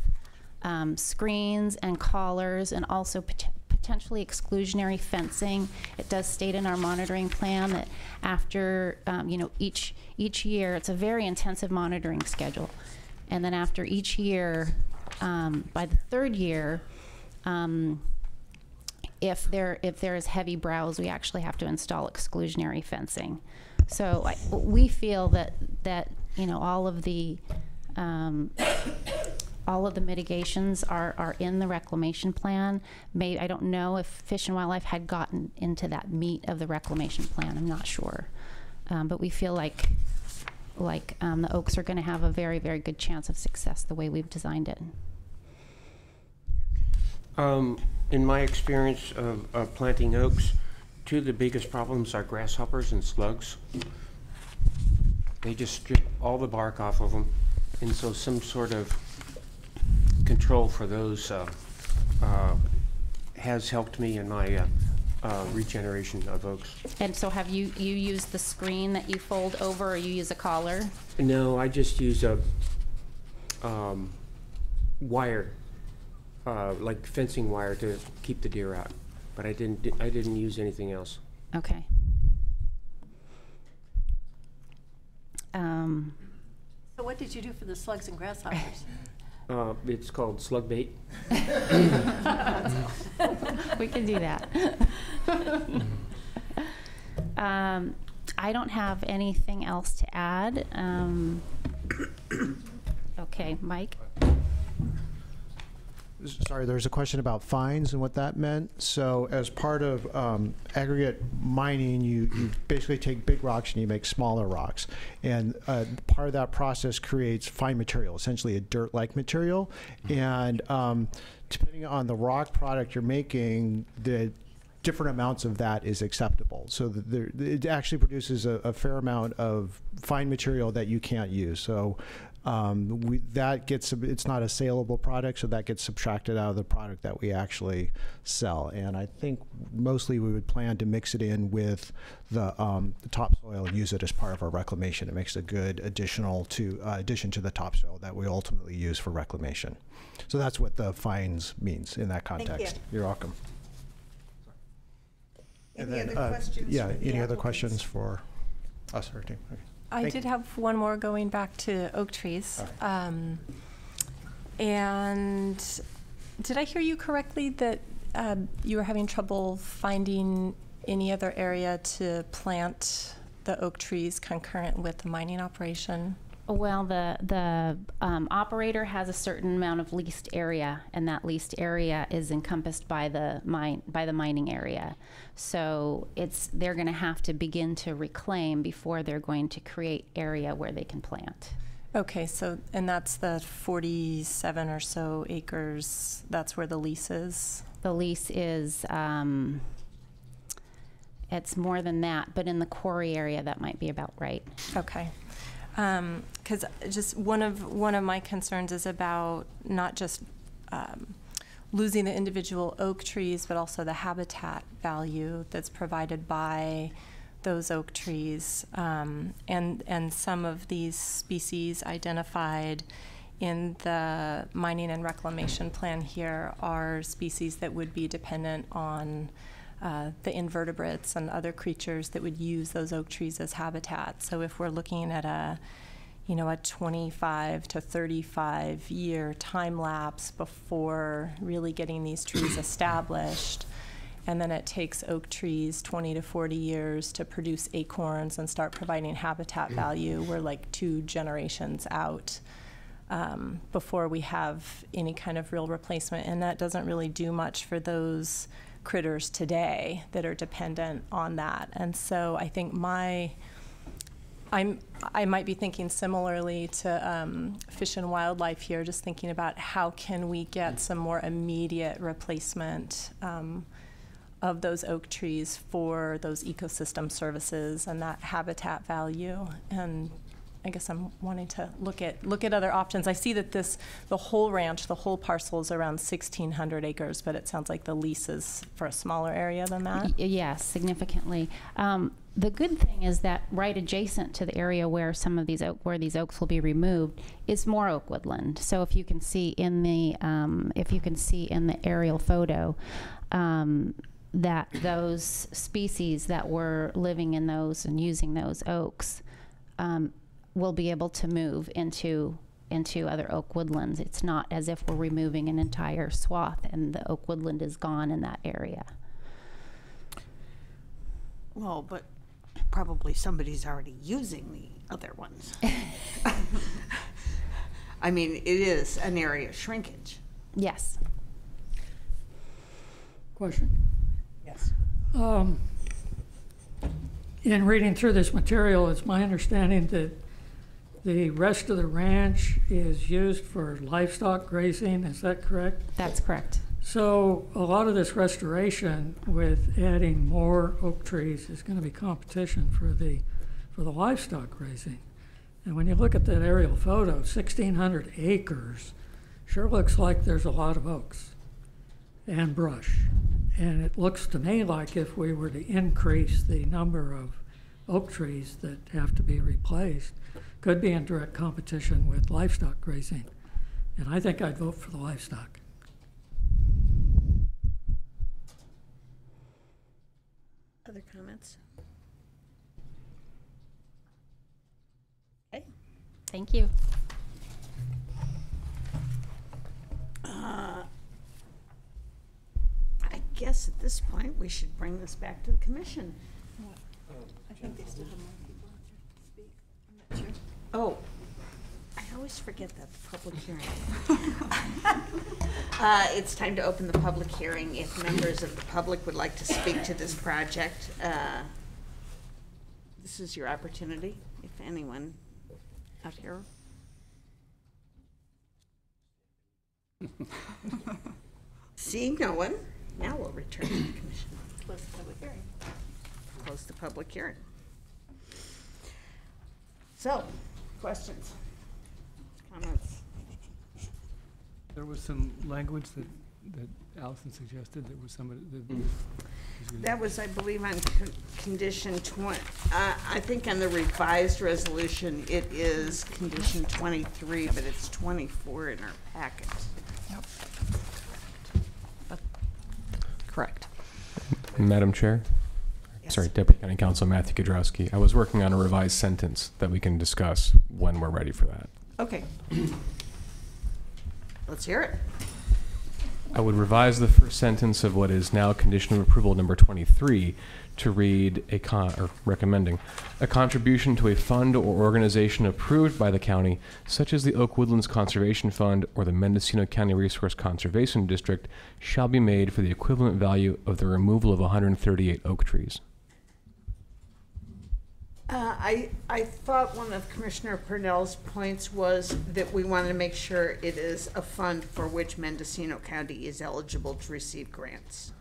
screens and collars, and also potentially exclusionary fencing. It does state in our monitoring plan that after each year, it's a very intensive monitoring schedule, and then after each year, by the third year, if there is heavy browse, we actually have to install exclusionary fencing. So we feel that all of the mitigations are in the reclamation plan. I don't know if Fish and Wildlife had gotten into that meat of the reclamation plan. I'm not sure, but we feel like the oaks are going to have a very, very good chance of success the way we've designed it. In my experience of planting oaks, two of the biggest problems are grasshoppers and slugs. They just strip all the bark off of them, and so some sort of control for those has helped me in my regeneration of oaks. And so have you used the screen that you fold over, or you use a collar? No, I just use a wire, like fencing wire, to keep the deer out. But I didn't use anything else. Okay. So what did you do for the slugs and grasshoppers? It's called slug bait. We can do that. I don't have anything else to add. Okay, Mike? Sorry, there's a question about fines and what that meant. So as part of aggregate mining, you basically take big rocks and you make smaller rocks. And part of that process creates fine material, essentially a dirt-like material. And depending on the rock product you're making, the different amounts of that is acceptable. So it actually produces a fair amount of fine material that you can't use. So it's not a saleable product, so that gets subtracted out of the product that we actually sell. And I think mostly we would plan to mix it in with the topsoil and use it as part of our reclamation. It makes a good addition to the topsoil that we ultimately use for reclamation. So that's what the fines means in that context. Thank you. You're welcome. Any other questions? Yeah, from the any other applicants? questions for us, our team? Okay. I did have one more going back to oak trees. And did I hear you correctly that you were having trouble finding any other area to plant the oak trees concurrent with the mining operation? Well, the operator has a certain amount of leased area, and that leased area is encompassed by the mining area. So they're going to have to begin to reclaim before they're going to create area where they can plant. Okay, so, and that's the 47 or so acres, that's where the lease is? The lease is, it's more than that, but in the quarry area, that might be about right. Okay. Because just one of my concerns is about not just losing the individual oak trees, but also the habitat value that's provided by those oak trees, and some of these species identified in the mining and reclamation plan here are species that would be dependent on the invertebrates and other creatures that would use those oak trees as habitat. So if we're looking at a 25 to 35 year time lapse before really getting these trees established, and then it takes oak trees 20 to 40 years to produce acorns and start providing habitat value, we're like 2 generations out before we have any kind of real replacement, and that doesn't really do much for those critters today that are dependent on that. And so I think I might be thinking similarly to Fish and Wildlife here, just thinking about how can we get some more immediate replacement of those oak trees for those ecosystem services and that habitat value. And I guess I'm wanting to look at other options. I see that the whole ranch, the whole parcel is around 1,600 acres, but it sounds like the lease is for a smaller area than that. Yes, significantly. The good thing is that right adjacent to the area where some of these oaks will be removed is more oak woodland. So if you can see in the aerial photo, that those species that were living in those and using those oaks will be able to move into other oak woodlands. It's not as if we're removing an entire swath and the oak woodland is gone in that area. Well, but probably somebody's already using the other ones. I mean, it is an area shrinkage. Yes. Question? Yes. In reading through this material, it's my understanding that the rest of the ranch is used for livestock grazing. Is that correct? That's correct. So a lot of this restoration with adding more oak trees is going to be competition for the livestock grazing. And when you look at that aerial photo, 1,600 acres, sure looks like there's a lot of oaks and brush. And it looks to me like if we were to increase the number of oak trees that have to be replaced, could be in direct competition with livestock grazing. And I think I'd vote for the livestock. Other comments? Okay. Thank you. I guess at this point we should bring this back to the commission. I think they still have more people out there to speak. I'm not sure. Oh, I always forget that, the public hearing. It's time to open the public hearing. If members of the public would like to speak to this project, this is your opportunity, if anyone out here. Seeing no one, now we'll return to the commission. Close the public hearing. Close the public hearing. So, questions, comments? There was some language that Allison suggested. There was some That was, I believe, on condition 20. I think on the revised resolution, it is condition 23, but it's 24 in our packet. Yep. Correct. Madam Chair? Yes. Sorry, Deputy County Counsel Matthew Kudrowski. I was working on a revised sentence that we can discuss when we're ready for that. Okay. Let's hear it. I would revise the first sentence of what is now condition of approval number 23 to read recommending a contribution to a fund or organization approved by the county, such as the Oak Woodlands Conservation Fund or the Mendocino County Resource Conservation District, shall be made for the equivalent value of the removal of 138 oak trees. I thought one of Commissioner Purnell's points was that we wanted to make sure it is a fund for which Mendocino County is eligible to receive grants.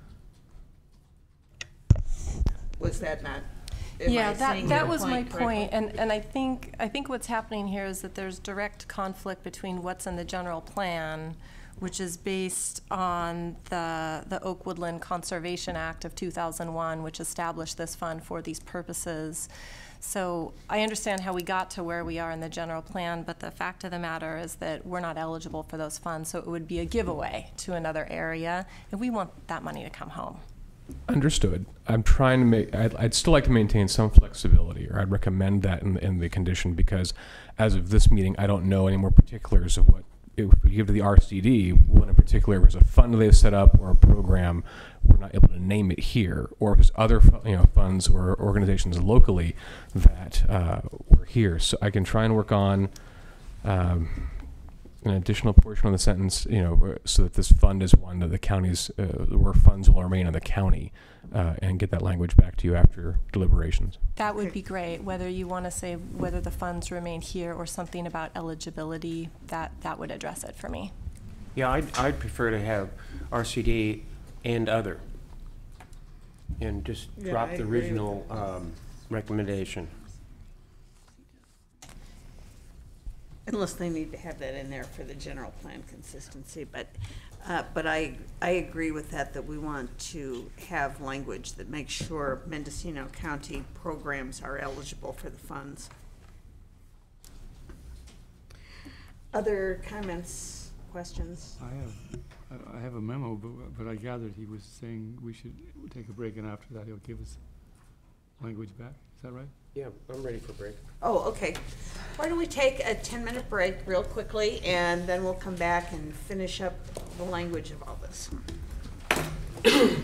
Was that not? Yeah, that was my point. And I think what's happening here is that there's direct conflict between what's in the general plan, which is based on the Oak Woodland Conservation Act of 2001, which established this fund for these purposes. So I understand how we got to where we are in the general plan, but the fact of the matter is that we're not eligible for those funds, so it would be a giveaway to another area, and we want that money to come home. Understood. I'm trying to make, I'd still like to maintain some flexibility, or I'd recommend that in the condition, because as of this meeting, I don't know any more particulars of what, if we give to the RCD, what in particular was a fund they've set up or a program, we're not able to name it here, or if there's other funds or organizations locally that were here. So I can try and work on an additional portion of the sentence, so that this fund is one that the counties, where funds will remain in the county, and get that language back to you after deliberations. That would be great. Whether you want to say whether the funds remain here or something about eligibility, that would address it for me. Yeah, I'd prefer to have RCD and other, and just drop the original recommendation. Unless they need to have that in there for the general plan consistency, but I agree with that we want to have language that makes sure Mendocino County programs are eligible for the funds. Other comments, questions? I have a memo, but I gathered he was saying we should take a break, and after that he'll give us language back. Is that right? Yeah, I'm ready for break. Oh, okay. Why don't we take a 10-minute break real quickly, and then we'll come back and finish up the language of all this. I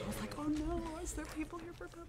was like, oh no, is there people here for public?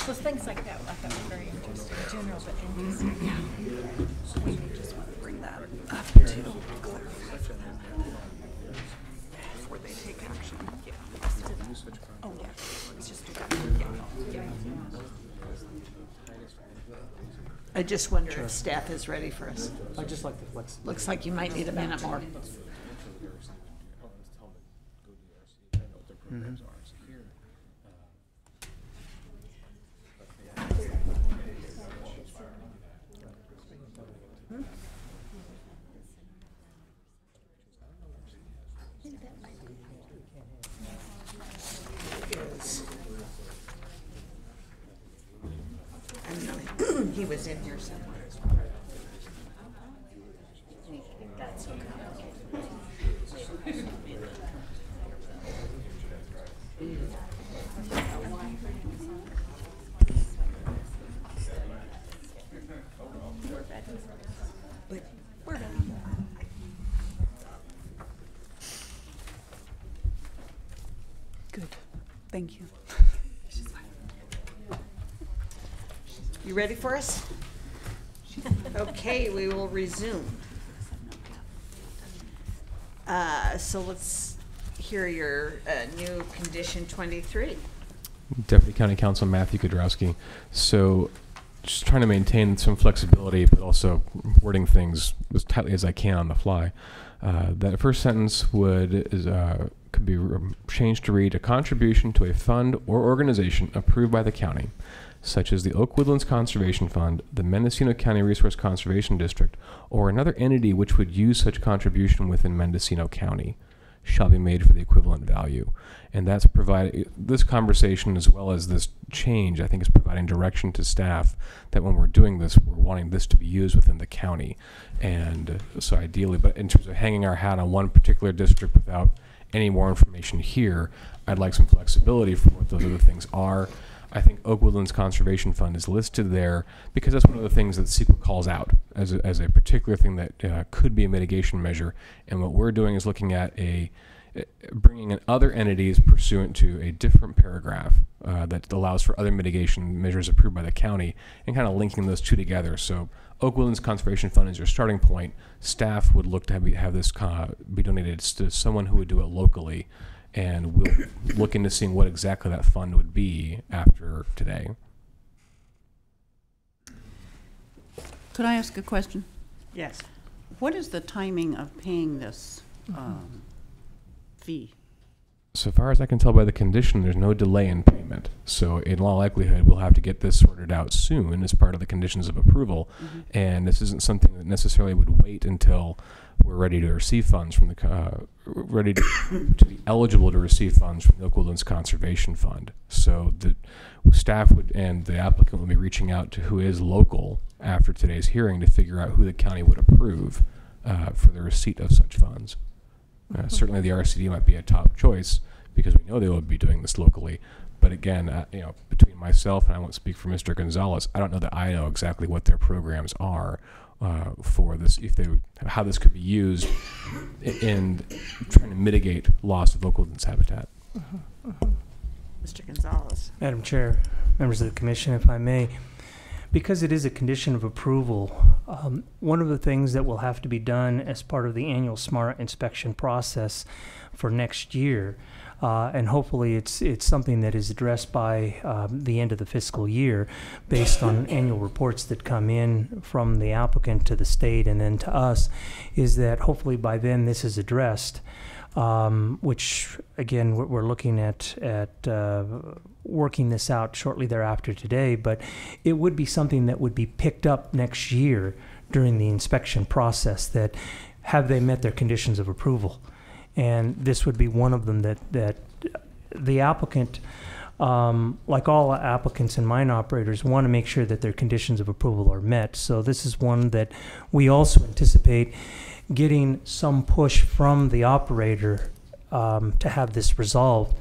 So things like that, I thought were very interesting, general, but interesting. We just want to bring that up to clarify for them before they take action. Yeah. Oh, yeah. Let's just do that. Yeah. I just wonder if staff is ready for us. I just like the flex. Looks like you might need a minute more. I don't know. He was in here somewhere. That's okay. We're ready. Good. Thank you. You ready for us? Okay, we will resume. So let's hear your new condition 23. Deputy County Counsel Matthew Kudrowski. So just trying to maintain some flexibility, but also wording things as tightly as I can on the fly. That first sentence could be changed to read, a contribution to a fund or organization approved by the county, such as the Oak Woodlands Conservation Fund, the Mendocino County Resource Conservation District, or another entity which would use such contribution within Mendocino County, shall be made for the equivalent value. And that's provided, this conversation as well as this change, I think, is providing direction to staff that when we're doing this, we're wanting this to be used within the county. And so ideally, but in terms of hanging our hat on one particular district without any more information here, I'd like some flexibility for what those other things are. I think Oak Woodlands Conservation Fund is listed there because that's one of the things that CEQA calls out as a particular thing that could be a mitigation measure. And what we're doing is looking at bringing in other entities pursuant to a different paragraph that allows for other mitigation measures approved by the county and kind of linking those two together. So Oak Woodlands Conservation Fund is your starting point. Staff would look to have this be donated to someone who would do it locally, and we'll look into seeing what exactly that fund would be after today. Could I ask a question? Yes. What is the timing of paying this fee? So far as I can tell by the condition, there's no delay in payment. So in all likelihood, we'll have to get this sorted out soon as part of the conditions of approval. And this isn't something that necessarily would wait until we're ready to receive funds from the, ready to be eligible to receive funds from the Oak Woodlands Conservation Fund. So the staff would, and the applicant would be reaching out to who is local after today's hearing to figure out who the county would approve for the receipt of such funds. Certainly the RCD might be a top choice because we know they will be doing this locally. But again, you know, between myself and I won't speak for Mr. Gonzalez, I don't know that I know exactly what their programs are for this, how this could be used in trying to mitigate loss of Oak Woodlands habitat. Mr. Gonzalez. Madam Chair, members of the Commission, if I may, because it is a condition of approval, one of the things that will have to be done as part of the annual SMART inspection process for next year, and hopefully it's something that is addressed by the end of the fiscal year based on annual reports that come in from the applicant to the state and then to us, is that hopefully by then this is addressed. Which again we're looking at working this out shortly thereafter today, but it would be something that would be picked up next year during the inspection process, that have they met their conditions of approval, and this would be one of them that the applicant, like all applicants and mine operators, want to make sure that their conditions of approval are met. So this is one that we also anticipate getting some push from the operator to have this resolved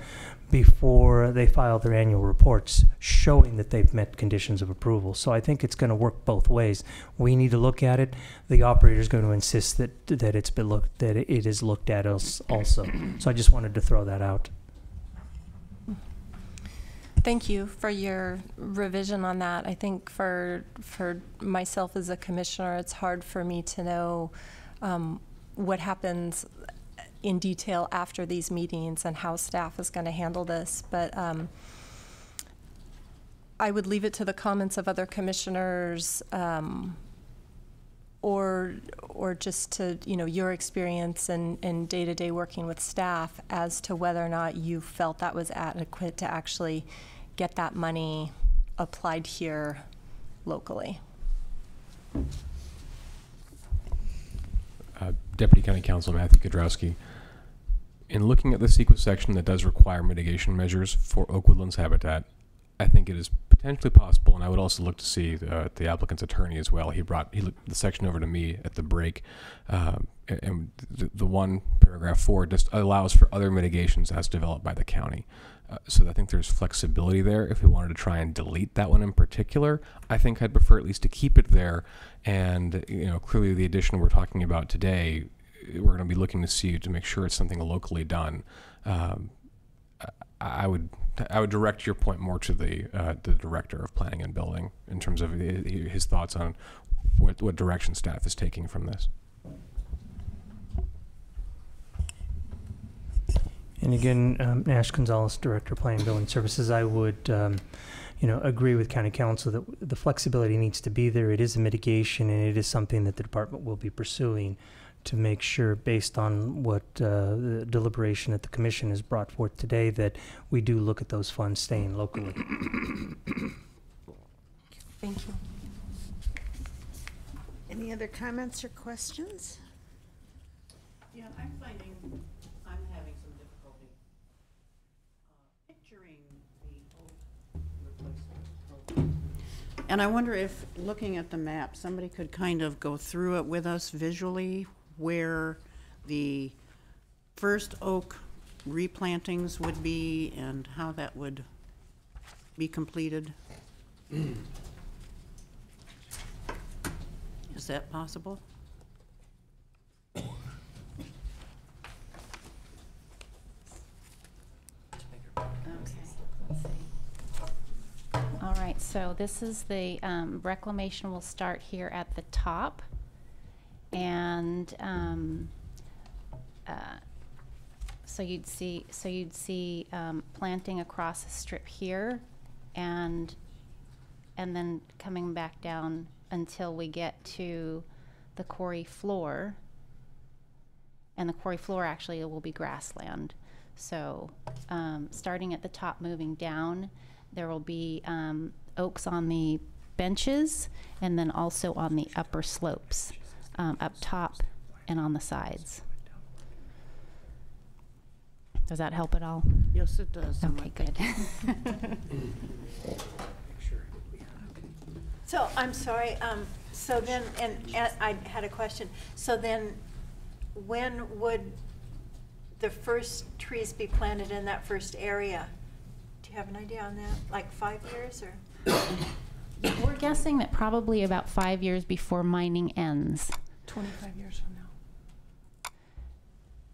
before they file their annual reports showing that they've met conditions of approval. So I think it's going to work both ways. We need to look at it. The operator is going to insist that it's been looked, that it is looked at also. So I just wanted to throw that out. Thank you for your revision on that. I think for myself as a commissioner, it's hard for me to know what happens in detail after these meetings and how staff is going to handle this. But I would leave it to the comments of other commissioners, or just to, you know, your experience and day-to-day working with staff as to whether or not you felt that was adequate to actually get that money applied here locally. Deputy County Counsel Matthew Kudrowski. In looking at the CEQA section that does require mitigation measures for oak woodlands habitat, I think it is potentially possible, and I would also look to see the applicant's attorney as well. He looked the section over to me at the break, and the one paragraph 4 just allows for other mitigations as developed by the county. So I think there's flexibility there. If we wanted to try and delete that one in particular, I think I'd prefer at least to keep it there. And you know, clearly the addition we're talking about today, we're going to be looking to see to make sure it's something locally done. I would direct your point more to the director of planning and building in terms of his thoughts on what direction staff is taking from this. And again, Nash Gonzalez, Director of Planning and Building Services, I would agree with County Council that the flexibility needs to be there. It is a mitigation, and it is something that the department will be pursuing to make sure, based on what the deliberation that the commission has brought forth today, that we do look at those funds staying locally. Thank you. Any other comments or questions? Yeah, I'm having some difficulty picturing the oak replacement. And I wonder if, looking at the map, somebody could kind of go through it with us visually, where the first oak replantings would be and how that would be completed. Is that possible? Okay, let's see. All right, so this is the reclamation will start here at the top, and so you'd see planting across a strip here, and then coming back down until we get to the quarry floor, and the quarry floor actually will be grassland. So starting at the top, moving down, there will be oaks on the benches, and then also on the upper slopes, up top and on the sides. Does that help at all? Yes, it does. Okay, good. So I'm sorry, so then, and I had a question. So then, when would the first trees be planted in that first area? Do you have an idea on that? Like 5 years or? We're guessing that probably about 5 years before mining ends. 25 years from now.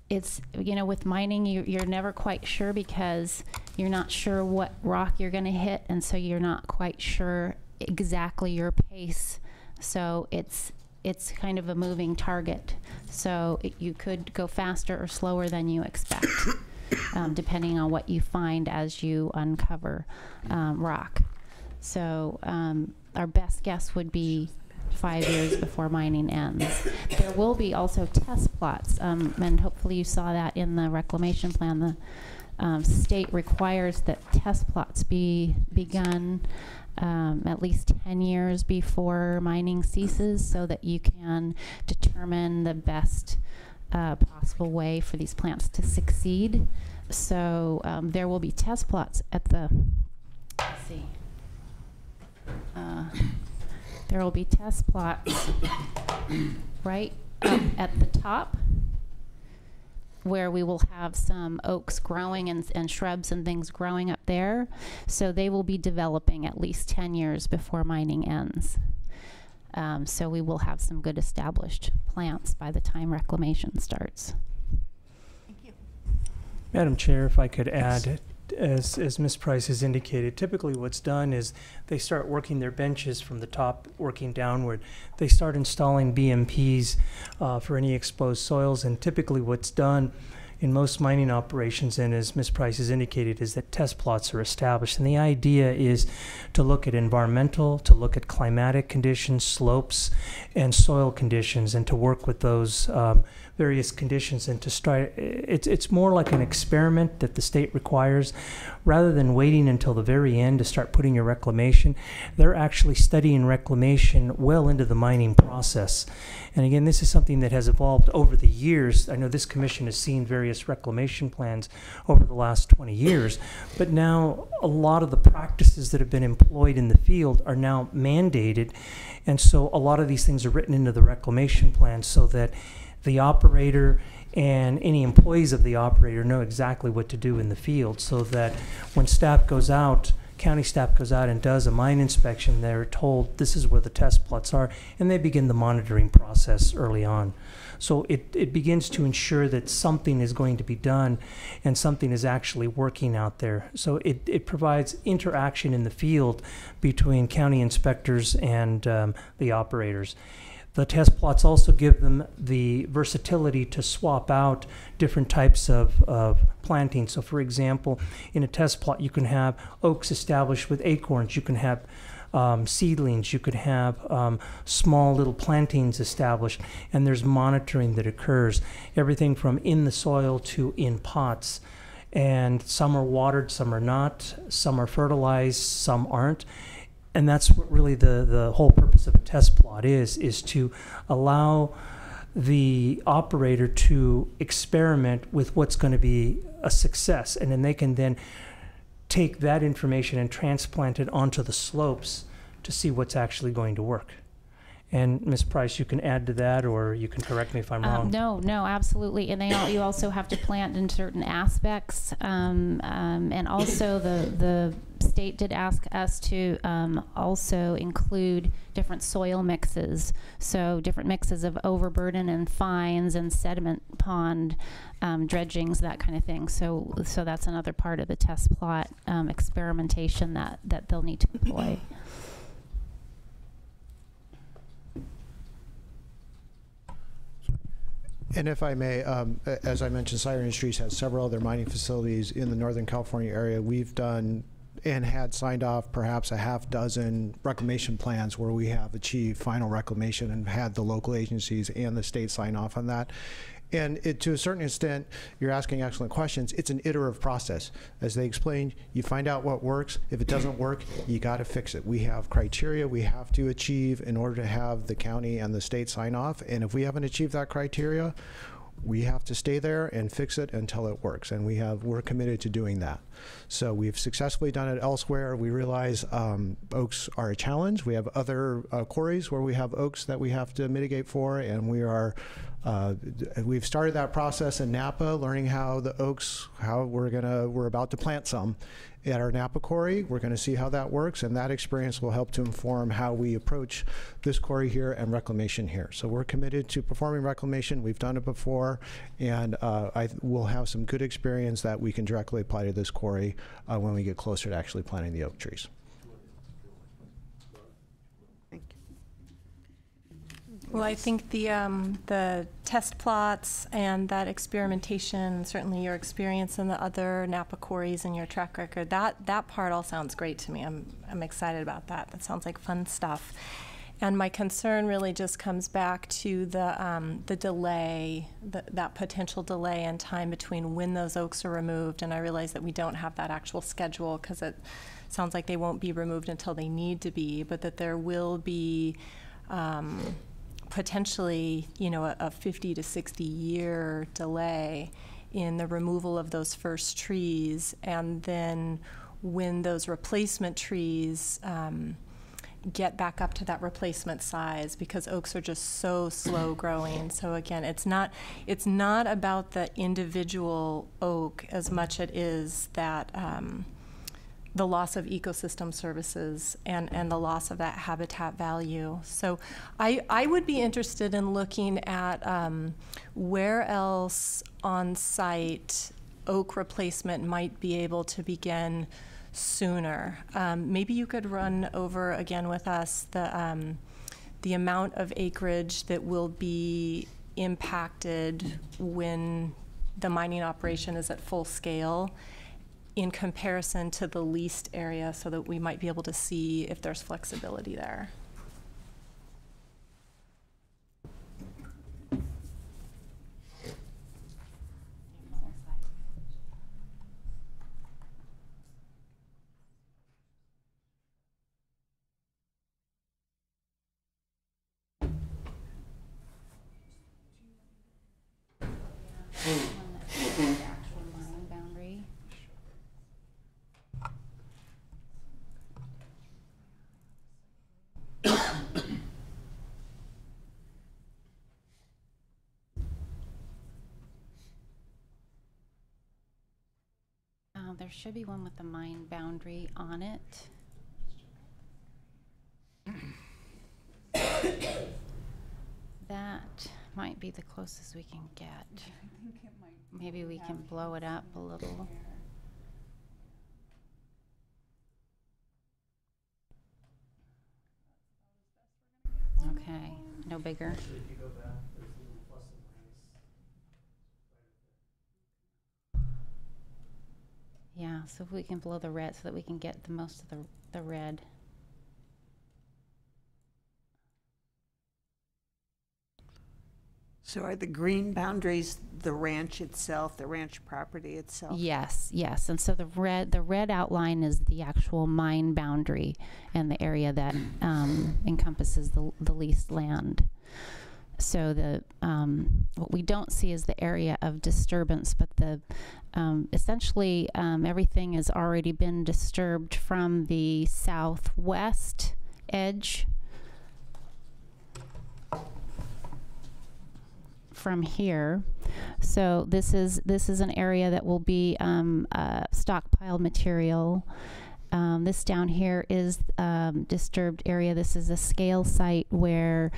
It's, with mining, you're never quite sure, because you're not sure what rock you're going to hit, and so you're not quite sure exactly your pace. So it's kind of a moving target. So you could go faster or slower than you expect, depending on what you find as you uncover rock. So our best guess would be 5 years before mining ends. There will be also test plots, and hopefully you saw that in the reclamation plan. The state requires that test plots be begun at least 10 years before mining ceases, so that you can determine the best possible way for these plants to succeed. So there will be test plots at the, let's see, there will be test plots right up at the top, where we will have some oaks growing and shrubs and things growing up there. So they will be developing at least 10 years before mining ends. So we will have some good established plants by the time reclamation starts. Thank you. Madam Chair, if I could add, as Ms. Price has indicated, typically what's done is they start working their benches from the top, working downward. They start installing BMPs for any exposed soils, and typically what's done in most mining operations, and as Ms. Price has indicated, is that test plots are established. And the idea is to look at environmental, to look at climatic conditions, slopes, and soil conditions, and to work with those various conditions, and to start, it's more like an experiment that the state requires. Rather than waiting until the very end to start putting your reclamation, they're actually studying reclamation well into the mining process. And again, this is something that has evolved over the years. I know this commission has seen various reclamation plans over the last 20 years, but now a lot of the practices that have been employed in the field are now mandated, and so a lot of these things are written into the reclamation plan so that the operator and any employees of the operator know exactly what to do in the field, so that when staff goes out, county staff goes out and does a mine inspection, they're told this is where the test plots are, and they begin the monitoring process early on. So it begins to ensure that something is going to be done and something is actually working out there. So it provides interaction in the field between county inspectors and the operators. The test plots also give them the versatility to swap out different types of planting. So for example, in a test plot, you can have oaks established with acorns. You can have seedlings. You could have small little plantings established, and there's monitoring that occurs. Everything from in the soil to in pots. And some are watered, some are not. Some are fertilized, some aren't. And that's what really the whole purpose of a test plot is to allow the operator to experiment with what's going to be a success. And then they can then take that information and transplant it onto the slopes to see what's actually going to work. And Ms. Price, you can add to that, or you can correct me if I'm wrong. No, absolutely. And you also have to plant in certain aspects. And also the state did ask us to also include different soil mixes. So different mixes of overburden and fines and sediment pond dredgings, that kind of thing. So that's another part of the test plot experimentation that they'll need to employ. And if I may, as I mentioned, SYAR Industries has several other mining facilities in the Northern California area. We've done and had signed off perhaps a half dozen reclamation plans where we have achieved final reclamation and had the local agencies and the state sign off on that. And to a certain extent, you're asking excellent questions. It's an iterative process. As they explained, you find out what works. If it doesn't work, you got to fix it. We have criteria we have to achieve in order to have the county and the state sign off. And if we haven't achieved that criteria, we have to stay there and fix it until it works. And we're committed to doing that. So we've successfully done it elsewhere. We realize oaks are a challenge. We have other quarries where we have oaks that we have to mitigate for, and we've started that process in Napa, learning how the oaks, we're about to plant some at our Napa quarry. We're going to see how that works, and that experience will help to inform how we approach this quarry here and reclamation here. So we're committed to performing reclamation. We've done it before, and we'll have some good experience that we can directly apply to this quarry when we get closer to actually planting the oak trees. Well, I think the test plots and that experimentation, certainly your experience in the other Napa quarries and your track record, that part all sounds great to me. I'm excited about that. That sounds like fun stuff. And my concern really just comes back to the delay, that potential delay in time between when those oaks are removed. And I realize that we don't have that actual schedule because it sounds like they won't be removed until they need to be, but that there will be potentially, a 50 to 60 year delay in the removal of those first trees, and then when those replacement trees get back up to that replacement size, because oaks are just so slow growing. So again, it's not about the individual oak as much as it is that the loss of ecosystem services and the loss of that habitat value. So I would be interested in looking at where else on site oak replacement might be able to begin sooner. Maybe you could run over again with us the amount of acreage that will be impacted when the mining operation is at full scale in comparison to the leased area, so that we might be able to see if there's flexibility there. There should be one with the mine boundary on it. That might be the closest we can get. Maybe we can blow it up a little. Okay, no bigger. Yeah, so if we can blow the red so that we can get the most of the red. So are the green boundaries the ranch itself, the ranch property itself? Yes, yes. And so the red outline is the actual mine boundary and the area that encompasses the leased land. So what we don't see is the area of disturbance, but essentially everything has already been disturbed from the southwest edge from here. So this is an area that will be stockpiled material. This down here is disturbed area. This is a scale site where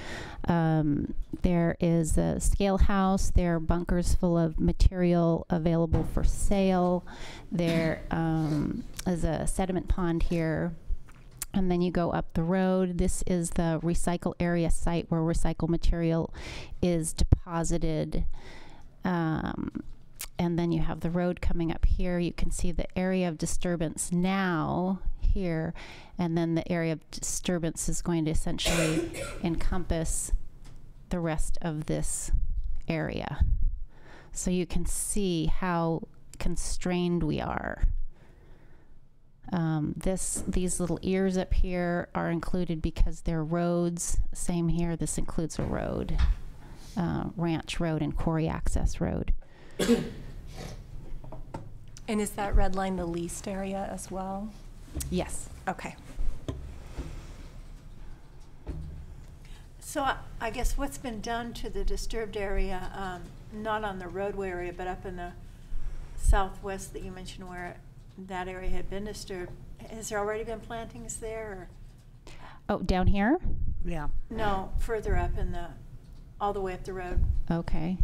there is a scale house. There are bunkers full of material available for sale. There is a sediment pond here. And then you go up the road. This is the recycle area site where recycled material is deposited. And then you have the road coming up here. You can see the area of disturbance now here, and then the area of disturbance is going to essentially encompass the rest of this area. So you can see how constrained we are. These little ears up here are included because they're roads. Same here, this includes a road, ranch road and quarry access road. And is that red line the leased area as well? Yes. Okay. So I guess what's been done to the disturbed area, not on the roadway area, but up in the southwest that you mentioned where that area had been disturbed, has there already been plantings there? Or? Oh, down here? Yeah. No, further up in all the way up the road. Okay.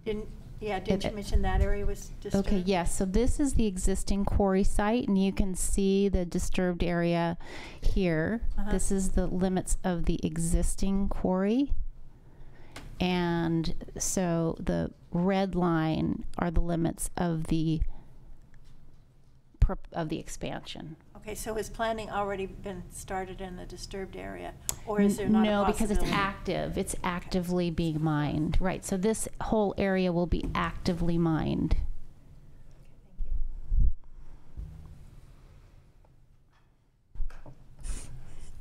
Didn't you mention that area was disturbed? Okay, yes. So this is the existing quarry site, and you can see the disturbed area here. This is the limits of the existing quarry. And so the red line are the limits of the expansion. Okay, so has planning already been started in the disturbed area, or is there not no, a because it's possibility? active. It's actively being mined, right? So this whole area will be actively mined.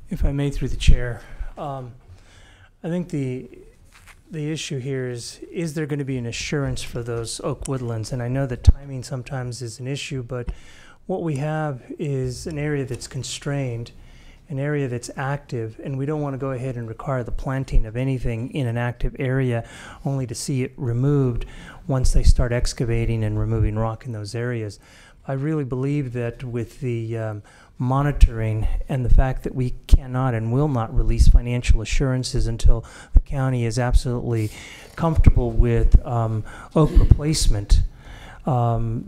If I may, through the chair, I think the issue here is there going to be an assurance for those oak woodlands? And I know that timing sometimes is an issue, but what we have is an area that's constrained, an area that's active, and we don't want to go ahead and require the planting of anything in an active area only to see it removed once they start excavating and removing rock in those areas. I really believe that with the monitoring and the fact that we cannot and will not release financial assurances until the county is absolutely comfortable with oak replacement,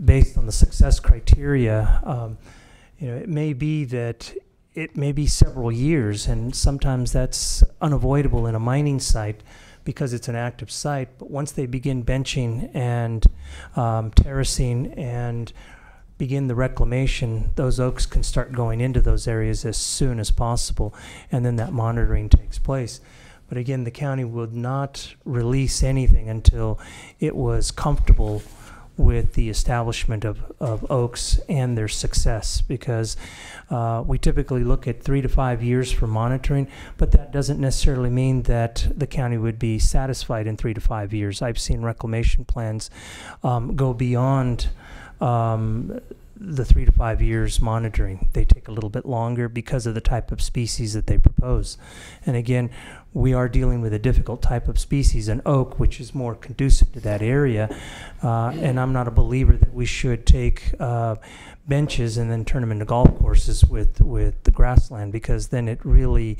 based on the success criteria, it may be that it may be several years, and sometimes that's unavoidable in a mining site because it's an active site. But once they begin benching and terracing and begin the reclamation, those oaks can start going into those areas as soon as possible, and then that monitoring takes place. But again, the county would not release anything until it was comfortable with the establishment of oaks and their success, because we typically look at 3 to 5 years for monitoring, but that doesn't necessarily mean that the county would be satisfied in 3 to 5 years. I've seen reclamation plans go beyond the 3 to 5 years monitoring. They take a little bit longer because of the type of species that they propose. And again, we are dealing with a difficult type of species, an oak, which is more conducive to that area. And I'm not a believer that we should take benches and then turn them into golf courses with the grassland, because then it really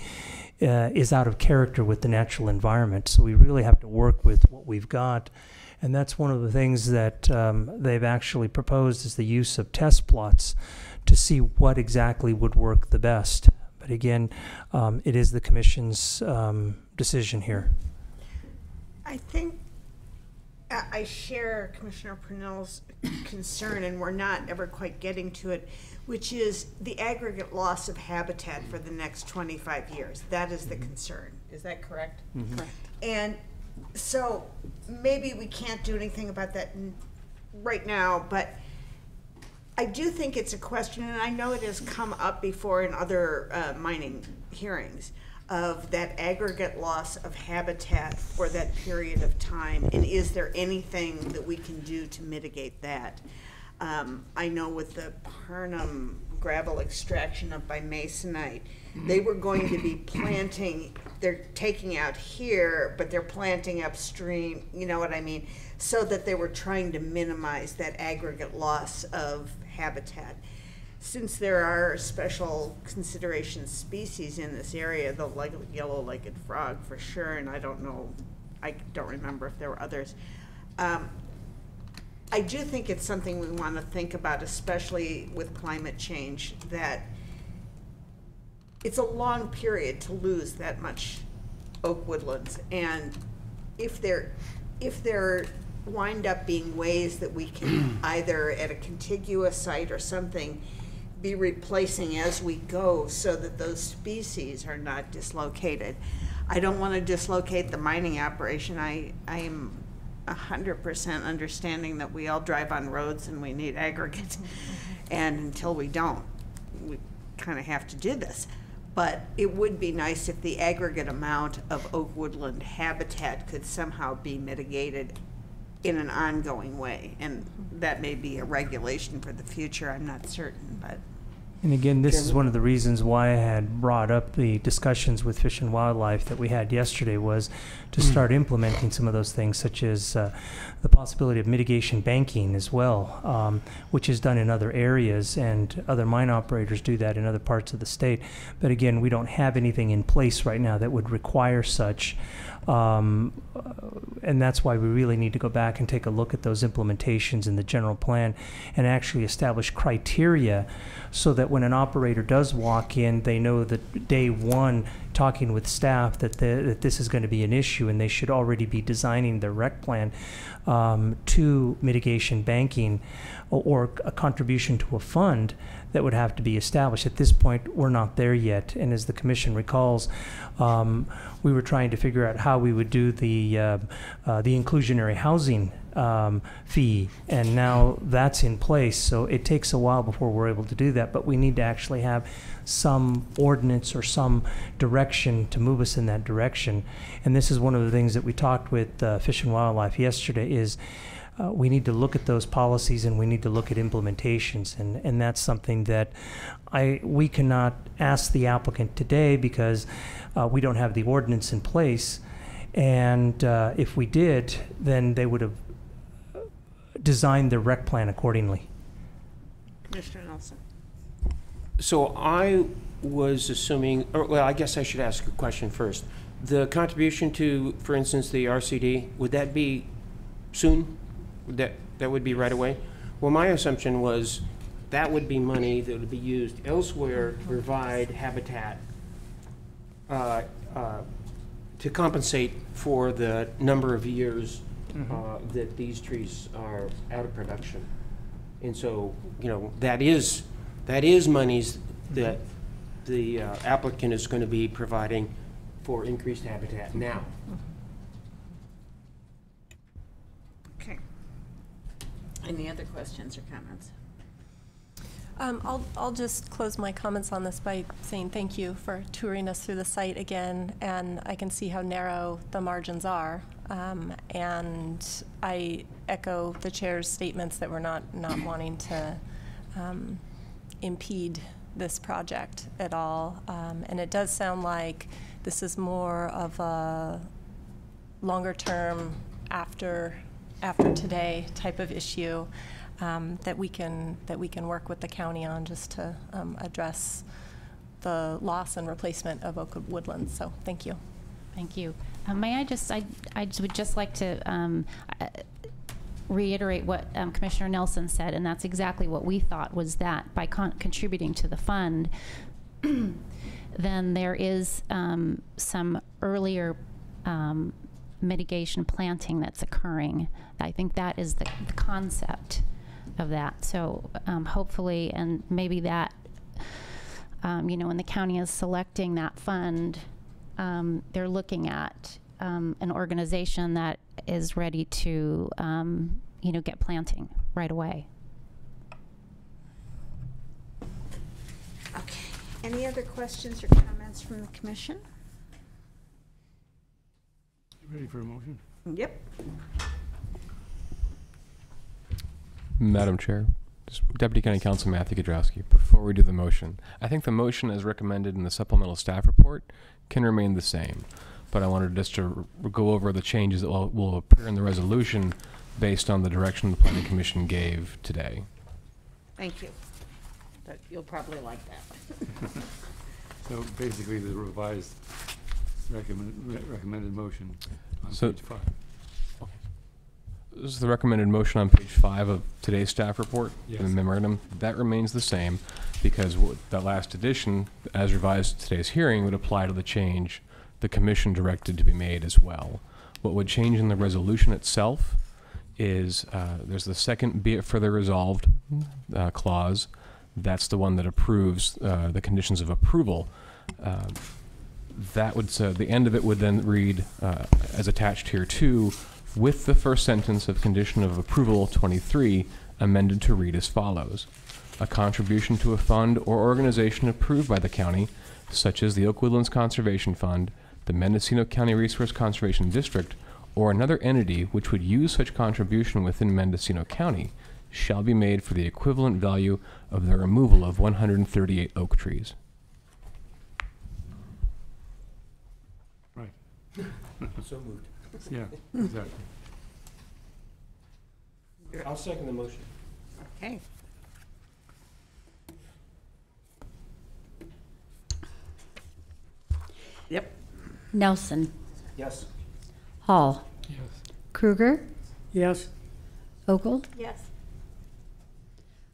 is out of character with the natural environment. So we really have to work with what we've got. And that's one of the things that they've actually proposed, is the use of test plots to see what exactly would work the best. But again, it is the commission's decision here. I think I share Commissioner Purnell's concern, and we're not ever quite getting to it, which is the aggregate loss of habitat for the next 25 years. That is the concern. Is that correct? Mm-hmm. Correct. And so maybe we can't do anything about that right now, but I do think it's a question, and I know it has come up before in other mining hearings, of that aggregate loss of habitat for that period of time, and is there anything that we can do to mitigate that? I know with the Parnham gravel extraction up by Masonite, they were going to be planting, they're taking out here, but they're planting upstream, you know what I mean? So that they were trying to minimize that aggregate loss of habitat. Since there are special consideration species in this area, the yellow-legged frog for sure, and I don't remember if there were others. I do think it's something we want to think about, especially with climate change, that it's a long period to lose that much oak woodlands. And if there wind up being ways that we can either at a contiguous site or something be replacing as we go so that those species are not dislocated. I don't want to dislocate the mining operation. I am 100% understanding that we all drive on roads and we need aggregate. And until we don't, we kind of have to do this. But it would be nice if the aggregate amount of oak woodland habitat could somehow be mitigated in an ongoing way. And that may be a regulation for the future, I'm not certain, but. And again, this is one of the reasons why I had brought up the discussions with Fish and Wildlife that we had yesterday, was to start implementing some of those things, such as the possibility of mitigation banking as well, which is done in other areas, and other mine operators do that in other parts of the state. But again, we don't have anything in place right now that would require such. And that's why we really need to go back and take a look at those implementations in the general plan and actually establish criteria so that when an operator does walk in, they know that day one, talking with staff, that this is going to be an issue, and they should already be designing their rec plan to mitigation banking or a contribution to a fund that would have to be established. At this point, we're not there yet, and as the commission recalls, we were trying to figure out how we would do the inclusionary housing fee, and now that's in place. So it takes a while before we're able to do that, but we need to actually have some ordinance or some direction to move us in that direction. And this is one of the things that we talked with Fish and Wildlife yesterday, is we need to look at those policies and we need to look at implementations, and that's something that we cannot ask the applicant today because we don't have the ordinance in place. And if we did, then they would have designed their rec plan accordingly. Commissioner Nelson. So I was assuming, or well, I guess I should ask a question first. The contribution to, for instance, the RCD, would that be soon? Would that That would be right away? Well, my assumption was that would be money that would be used elsewhere to provide habitat to compensate for the number of years that these trees are out of production. And so, you know, that is monies that the applicant is going to be providing for increased habitat now. Okay. Any other questions or comments? I'll just close my comments on this by saying thank you for touring us through the site again, and I can see how narrow the margins are. And I echo the chair's statements that we're not wanting to impede this project at all. And it does sound like this is more of a longer term after today type of issue. That we can work with the county on just to address the loss and replacement of oak woodlands. So thank you. Thank you. May I would just like to reiterate what Commissioner Nelson said, and that's exactly what we thought, was that by contributing to the fund, then there is some earlier mitigation planting that's occurring. I think that is the concept of that. So hopefully, and maybe that, you know, when the county is selecting that fund, they're looking at an organization that is ready to, you know, get planting right away. Okay. Any other questions or comments from the commission? Ready for a motion? Yep. Madam Chair, Deputy County Counsel Matthew Gadrowski, before we do the motion, I think the motion as recommended in the supplemental staff report can remain the same, but I wanted just to go over the changes that will appear in the resolution based on the direction the Planning Commission gave today. Thank you. You'll probably like that. So basically the revised recommended motion on page 5. This is the recommended motion on page 5 of today's staff report, Yes. the memorandum. That remains the same because that last addition, as revised at today's hearing, would apply to the change the commission directed to be made as well. What would change in the resolution itself is there's the second "be it further resolved" clause. That's the one that approves the conditions of approval. That would, the end of it would then read as attached here too, with the first sentence of condition of approval 23 amended to read as follows: a contribution to a fund or organization approved by the county, such as the Oak Woodlands Conservation Fund, the Mendocino County Resource Conservation District, or another entity which would use such contribution within Mendocino County, shall be made for the equivalent value of the removal of 138 oak trees. Right. So moved. Yeah, exactly. I'll second the motion. Okay. Yep. Nelson. Yes. Hall. Yes. Kruger. Yes. Ogle. Yes.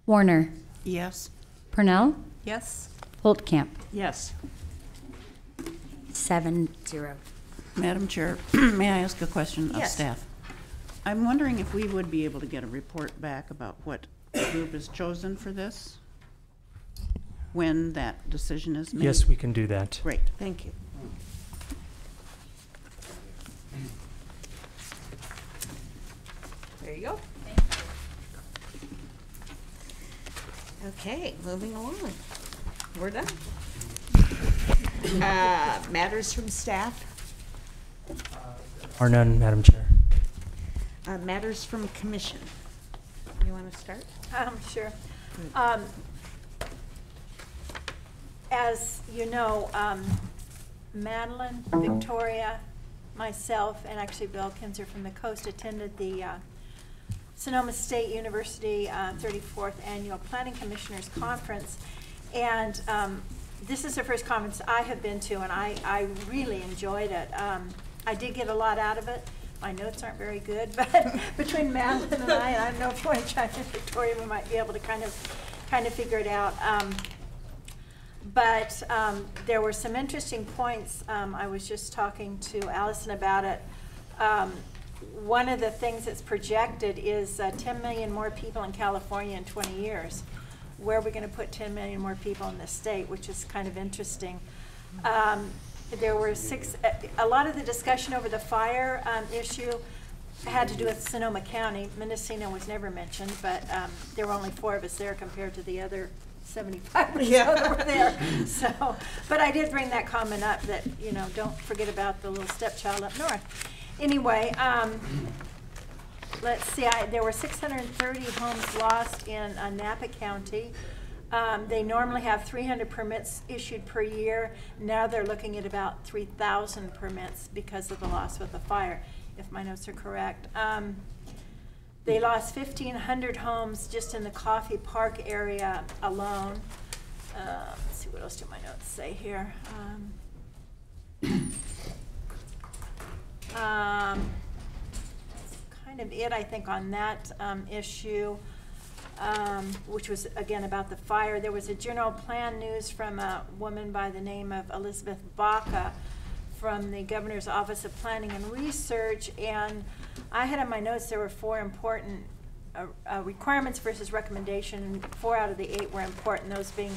Warner. Yes. Purnell. Yes. Holtkamp. Yes. 7-0. Madam Chair, may I ask a question of Yes. staff? I'm wondering if we would be able to get a report back about what group is chosen for this when that decision is made? Yes, we can do that. Great. Thank you. There you go. Okay, moving along. We're done. Matters from staff? Or none, Madam Chair. Matters from commission. You want to start? Sure. As you know, Madeline, Victoria, myself, and actually Bill Kinzer from the Coast attended the Sonoma State University 34th Annual Planning Commissioners Conference. And this is the first conference I have been to, and I really enjoyed it. I did get a lot out of it, my notes aren't very good, but between Madeline and I don't know if you want to chime in, Victoria, we might be able to kind of figure it out. But there were some interesting points. I was just talking to Allison about it. One of the things that's projected is 10 million more people in California in 20 years. Where are we going to put 10 million more people in this state, which is kind of interesting. There were a lot of the discussion over the fire issue had to do with Sonoma County. Mendocino was never mentioned, but there were only 4 of us there compared to the other 75 or so that were there. So, but I did bring that comment up that, you know, don't forget about the little stepchild up north. Anyway, let's see, there were 630 homes lost in Napa County. They normally have 300 permits issued per year. Now they're looking at about 3,000 permits because of the loss with the fire, if my notes are correct. They lost 1,500 homes just in the Coffee Park area alone. Let's see, what else do my notes say here? That's kind of it, I think, on that issue. Which was, again, about the fire. There was a general plan news from a woman by the name of Elizabeth Baca from the Governor's Office of Planning and Research, and I had in my notes there were 4 important requirements versus recommendation, and 4 out of the 8 were important, those being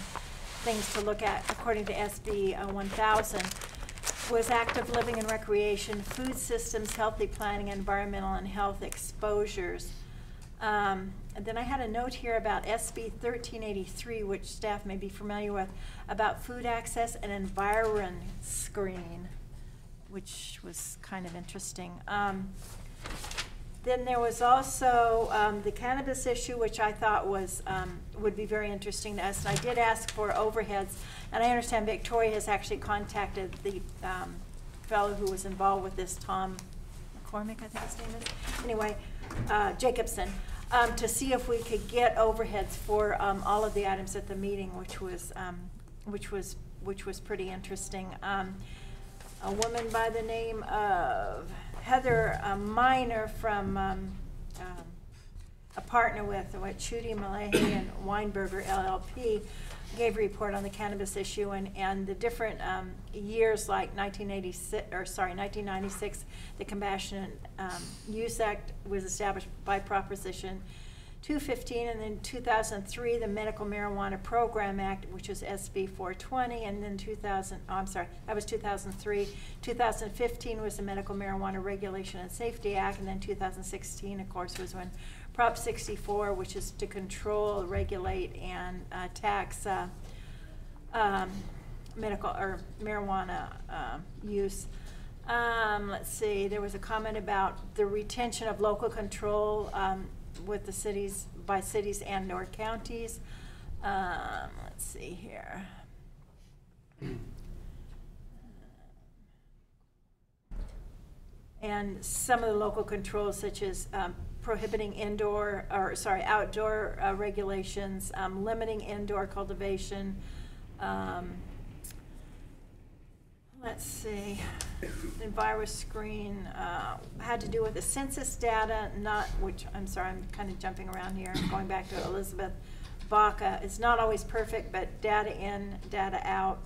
things to look at according to SB 1000. Was active living and recreation, food systems, healthy planning, environmental and health exposures. And then I had a note here about SB 1383, which staff may be familiar with, about food access and environ screen, which was kind of interesting. Then there was also the cannabis issue, which I thought was would be very interesting to us. And I did ask for overheads, and I understand Victoria has actually contacted the fellow who was involved with this, Tom McCormick, I think his name is. Anyway, Jacobson, to see if we could get overheads for all of the items at the meeting, which was pretty interesting. A woman by the name of Heather Miner from a partner with Chudy, Malahy, and Weinberger LLP gave a report on the cannabis issue and the different years, like 1996, the Compassionate Use Act was established by Proposition 215, and then 2003, the Medical Marijuana Program Act, which was SB 420, and then 2003. 2015 was the Medical Marijuana Regulation and Safety Act, and then 2016, of course, was when Prop 64, which is to control, regulate, and tax medical or marijuana use. Let's see, there was a comment about the retention of local control with the cities, by cities and or counties. Let's see here. And some of the local controls, such as prohibiting outdoor regulations, limiting indoor cultivation. Let's see, enviro screen had to do with the census data, I'm sorry, I'm kind of jumping around here. I'm going back to Elizabeth Baca. It's not always perfect, but data in, data out.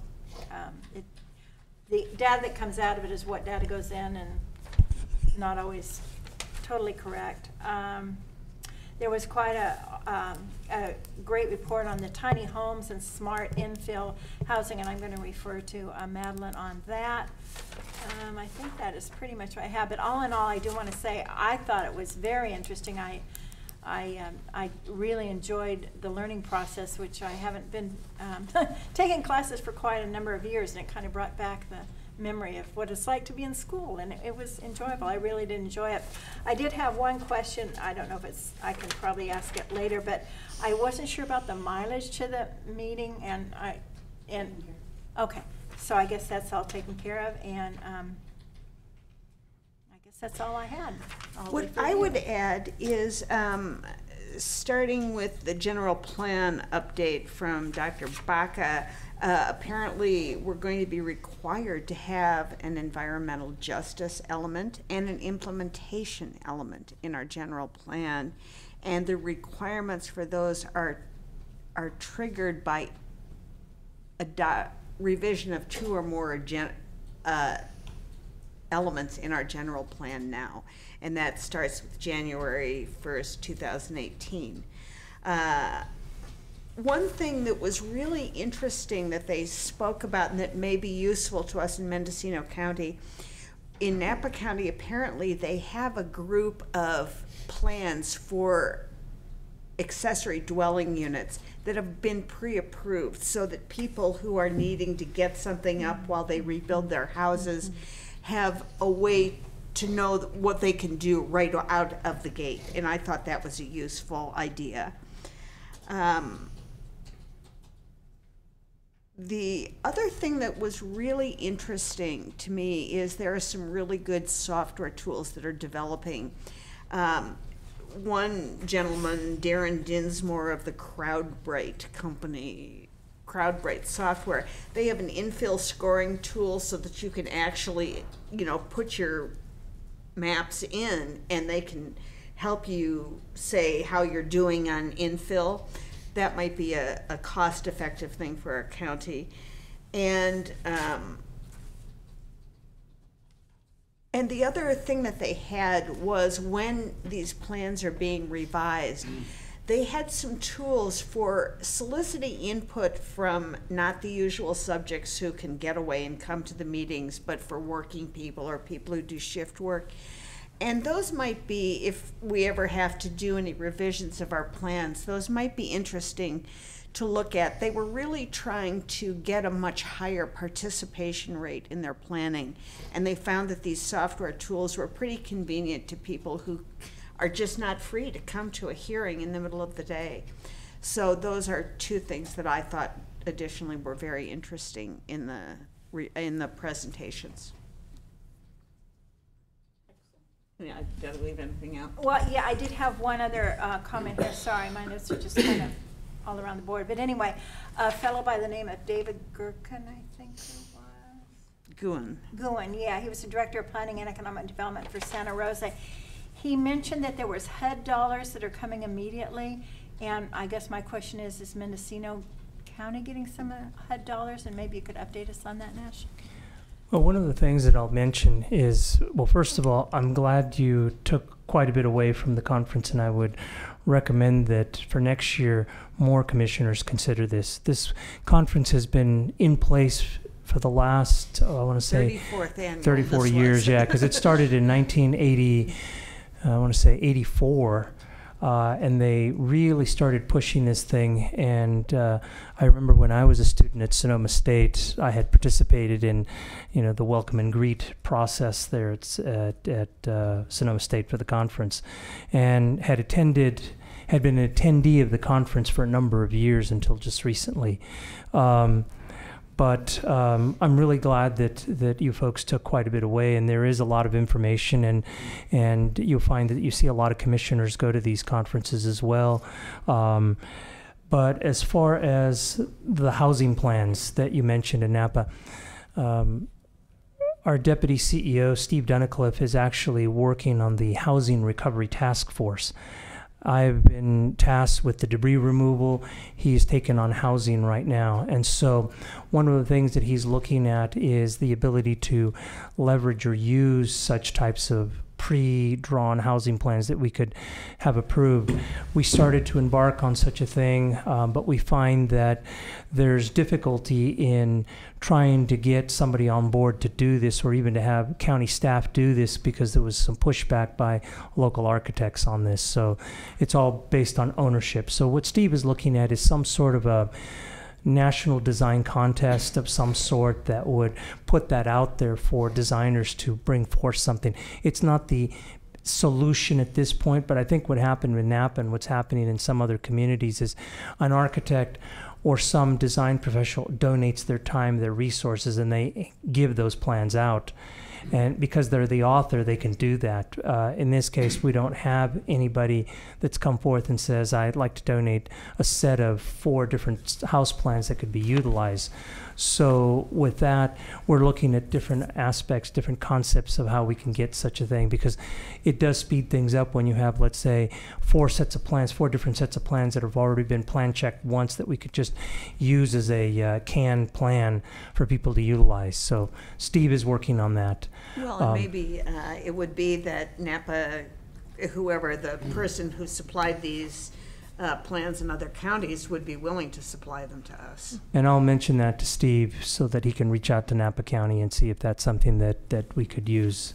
The data that comes out of it is what data goes in, and not always totally correct. There was quite a great report on the tiny homes and smart infill housing, and I'm going to refer to Madeline on that. I think that is pretty much what I have, but all in all, I do want to say I thought it was very interesting. I really enjoyed the learning process, which I haven't been taking classes for quite a number of years, and it kind of brought back the memory of what it's like to be in school, and it was enjoyable. I really did enjoy it. I did have one question. I don't know if I can probably ask it later, but I wasn't sure about the mileage to the meeting, and okay, so I guess that's all taken care of, and I guess that's all I had. What I would add is starting with the general plan update from Dr. Baca, apparently we're going to be required to have an environmental justice element and an implementation element in our general plan. And the requirements for those are triggered by a revision of 2 or more elements in our general plan now. And that starts with January 1st, 2018. One thing that was really interesting that they spoke about and that may be useful to us in Mendocino County, in Napa County, apparently they have a group of plans for accessory dwelling units that have been pre-approved so that people who are needing to get something up while they rebuild their houses have a way to know what they can do right out of the gate. And I thought that was a useful idea. The other thing that was really interesting to me is there are some really good software tools that are developing. One gentleman, Darren Dinsmore of the CrowdBright company, CrowdBright software, they have an infill scoring tool so that you can actually, put your maps in and they can help you say how you're doing on infill. That might be a cost-effective thing for our county. And the other thing that they had was when these plans are being revised, they had some tools for soliciting input from not the usual subjects who can get away and come to the meetings, but for working people or people who do shift work. And those might be, if we ever have to do any revisions of our plans, those might be interesting to look at. They were really trying to get a much higher participation rate in their planning, and they found that these software tools were pretty convenient to people who are just not free to come to a hearing in the middle of the day. So those are 2 things that I thought additionally were very interesting in the presentations. Yeah, did I leave anything out? Well, yeah, I did have one other comment here. Sorry, my notes are just kind of all around the board. But anyway, a fellow by the name of David Gurkin, I think it was. Guin, yeah. He was the Director of Planning and Economic Development for Santa Rosa. He mentioned that there was HUD dollars that are coming immediately. And I guess my question is Mendocino County getting some HUD dollars? And maybe you could update us on that, Nash. Well, one of the things that I'll mention is, well, first of all, I'm glad you took quite a bit away from the conference, and I would recommend that for next year, more commissioners consider this. This conference has been in place for the last, I want to say, 34 years, yeah, because it started in 1980, I want to say 84. And they really started pushing this thing. And I remember when I was a student at Sonoma State, I had participated in, the welcome and greet process there at Sonoma State for the conference, and had been an attendee of the conference for a number of years until just recently. But I'm really glad that you folks took quite a bit away, and there is a lot of information, and you'll find that you see a lot of commissioners go to these conferences as well. But as far as the housing plans that you mentioned in Napa, our Deputy CEO, Steve Dunnicliffe, is actually working on the Housing Recovery Task Force. I've been tasked with the debris removal. He's taken on housing right now. And so one of the things that he's looking at is the ability to leverage or use such types of pre-drawn housing plans that we could have approved. We started to embark on such a thing, but we find that there's difficulty in trying to get somebody on board to do this, or even to have county staff do this, because there was some pushback by local architects on this. So it's all based on ownership. So what Steve is looking at is some sort of a national design contest of some sort that would put that out there for designers to bring forth something. It's not the solution at this point, but I think what happened with Napa and what's happening in some other communities is an architect or some design professional donates their time, their resources, and they give those plans out. And because they're the author, they can do that. In this case, we don't have anybody that's come forth and says, I'd like to donate a set of 4 different house plans that could be utilized. So with that, we're looking at different aspects, different concepts of how we can get such a thing, because it does speed things up when you have, let's say, 4 different sets of plans that have already been plan checked once that we could just use as a canned plan for people to utilize. So Steve is working on that. Well, and maybe it would be that Napa, whoever the person who supplied these plans in other counties, would be willing to supply them to us. And I'll mention that to Steve so that he can reach out to Napa County and see if that's something that we could use.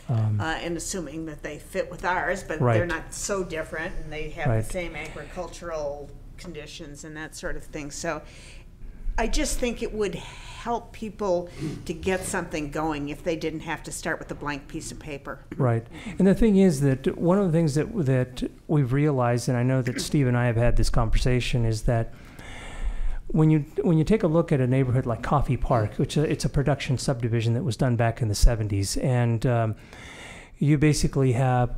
And assuming that they fit with ours, but Right. they're not so different, and they have Right. the same agricultural conditions and that sort of thing. So I just think it would help people to get something going if they didn't have to start with a blank piece of paper. Right. And the thing is that one of the things that we've realized, and I know that Steve and I have had this conversation, is that when you take a look at a neighborhood like Coffee Park, which it's a production subdivision that was done back in the 70s, and you basically have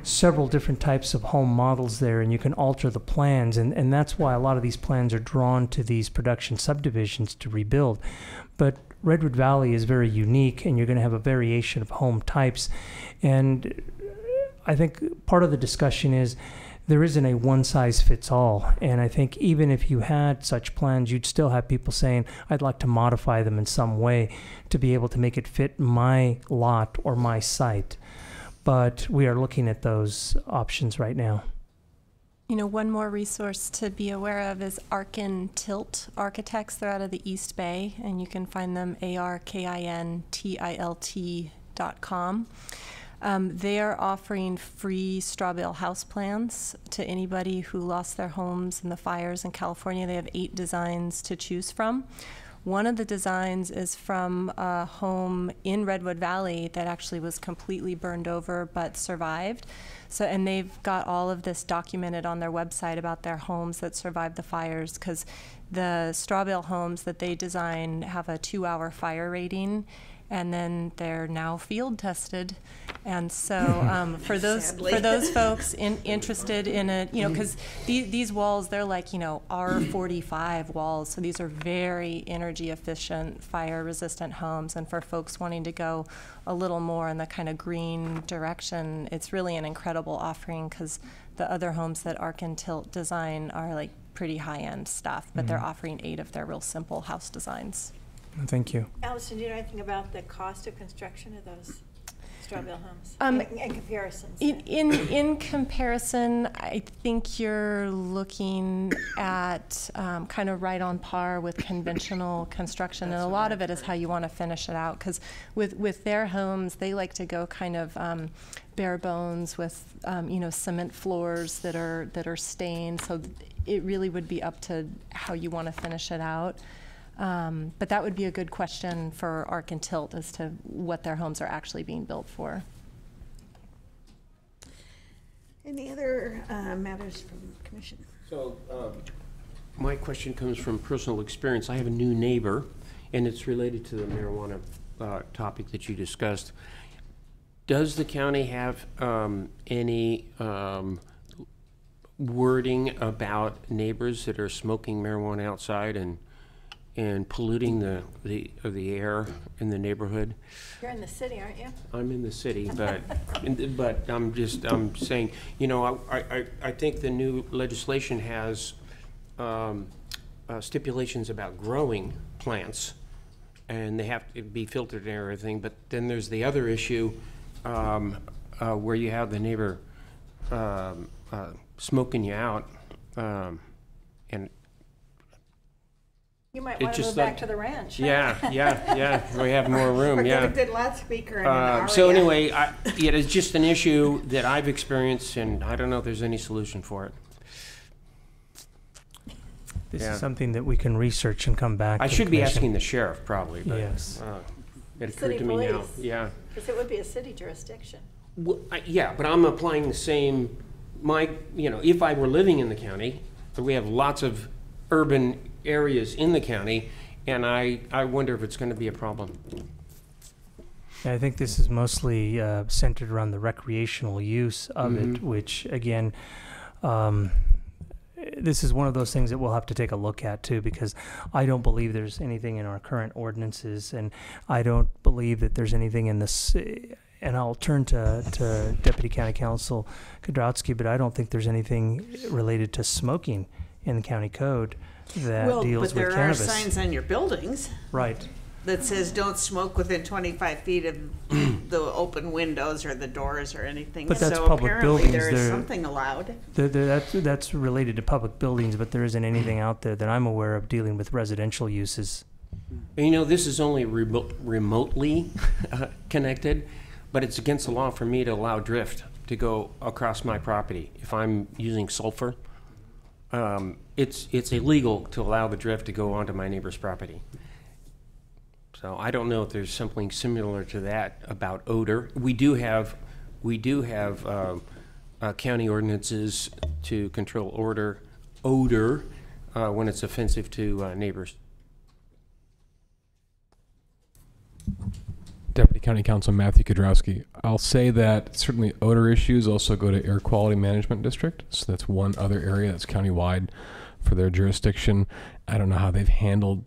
several different types of home models there, and you can alter the plans, and that's why a lot of these plans are drawn to these production subdivisions to rebuild. But Redwood Valley is very unique, and you're going to have a variation of home types, and I think part of the discussion is there isn't a one-size-fits-all, and I think even if you had such plans, you'd still have people saying, I'd like to modify them in some way to be able to make it fit my lot or my site. But we are looking at those options right now. You know, one more resource to be aware of is ArkinTilt Architects. They're out of the East Bay, and you can find them ARKINTILT.com. They are offering free straw bale house plans to anybody who lost their homes in the fires in California. They have 8 designs to choose from. One of the designs is from a home in Redwood Valley that actually was completely burned over but survived. So, and they've got all of this documented on their website about their homes that survived the fires, because the straw bale homes that they design have a 2-hour fire rating, and then they're now field tested. And so for those folks interested in it, you know, because these walls, they're like, you know, R45 walls. So these are very energy efficient, fire resistant homes. And for folks wanting to go a little more in the kind of green direction, it's really an incredible offering, because the other homes that ArkinTilt design are like pretty high end stuff, but they're offering 8 of their real simple house designs. Thank you. Allison, do you know anything about the cost of construction of those straw bale homes in comparisons? In comparison, I think you're looking at kind of right on par with conventional construction, and a lot of it is how you want to finish it out. Because with their homes, they like to go kind of bare bones with you know, cement floors that are stained. So it really would be up to how you want to finish it out. But that would be a good question for ArkinTilt as to what their homes are actually being built for. Any other matters from the commission? So my question comes from personal experience. I have a new neighbor, and it's related to the marijuana topic that you discussed. Does the county have any wording about neighbors that are smoking marijuana outside and polluting the air in the neighborhood? You're in the city, aren't you? I'm in the city, but I'm saying, you know, I think the new legislation has stipulations about growing plants, and they have to be filtered and everything. But then there's the other issue where you have the neighbor smoking you out, and you might want to move back to the ranch. Yeah. We have more room. Or yeah. get a good loudspeaker and an aria. So anyway, it's just an issue that I've experienced, and I don't know if there's any solution for it. This is something that we can research and come back. I to should be commission. asking the sheriff probably, but yes. It occurred to me now. Yeah. Because it would be a city jurisdiction. Well, yeah, but I'm applying the same. If I were living in the county, we have lots of urban areas in the county, and I wonder if it's going to be a problem. I think this is mostly centered around the recreational use of it, which again, this is one of those things that we'll have to take a look at too, because I don't believe there's anything in our current ordinances, and I don't believe that there's anything in this. And I'll turn to Deputy County Counsel Kudrowski, but I don't think there's anything related to smoking in the county code that deals with cannabis. But there are signs on your buildings. Right. That says don't smoke within 25 feet of the open windows or the doors or anything. But that's so public apparently buildings. there is something allowed. That's related to public buildings, but there isn't anything out there that I'm aware of dealing with residential uses. And you know, this is only remotely connected, but it's against the law for me to allow drift to go across my property. If I'm using sulfur, it's illegal to allow the drift to go onto my neighbor's property. So I don't know if there's something similar to that about odor. We do have county ordinances to control odor when it's offensive to neighbors. Deputy County Counsel Matthew Kudrowski. I'll say that certainly odor issues also go to Air Quality Management District. So that's one other area that's countywide for their jurisdiction. I don't know how they've handled,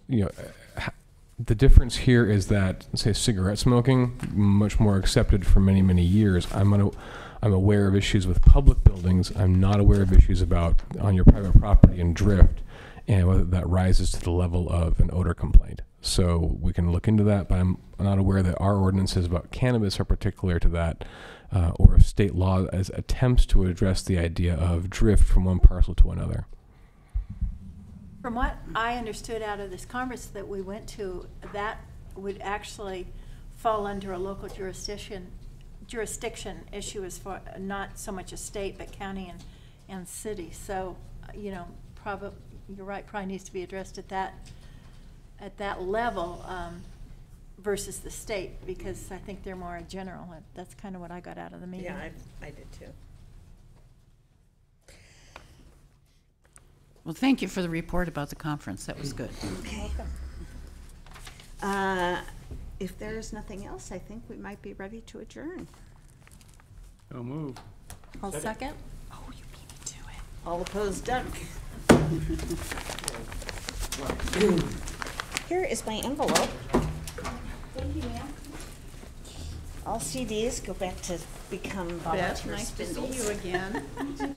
the difference here is that, say, cigarette smoking, much more accepted for many, many years. I'm aware of issues with public buildings. I'm not aware of issues about on your private property and drift, and whether that rises to the level of an odor complaint. So we can look into that, but I'm not aware that our ordinances about cannabis are particular to that, or if state law as attempts to address the idea of drift from one parcel to another. From what I understood out of this conference that we went to, that would actually fall under a local jurisdiction issue as far, not so much a state, but county and city. So, probably, you're right, probably needs to be addressed at that level versus the state, because I think they're more general. That's kind of what I got out of the meeting. Yeah, I did too. Well, thank you for the report about the conference. That was good. Okay. Welcome. If there is nothing else, I think we might be ready to adjourn. So move. I'll second. Oh, you beat me to it. All opposed, done. Here is my envelope. Thank you, ma'am. All CDs go back to become volunteer Beth, nice to see spindles. you again.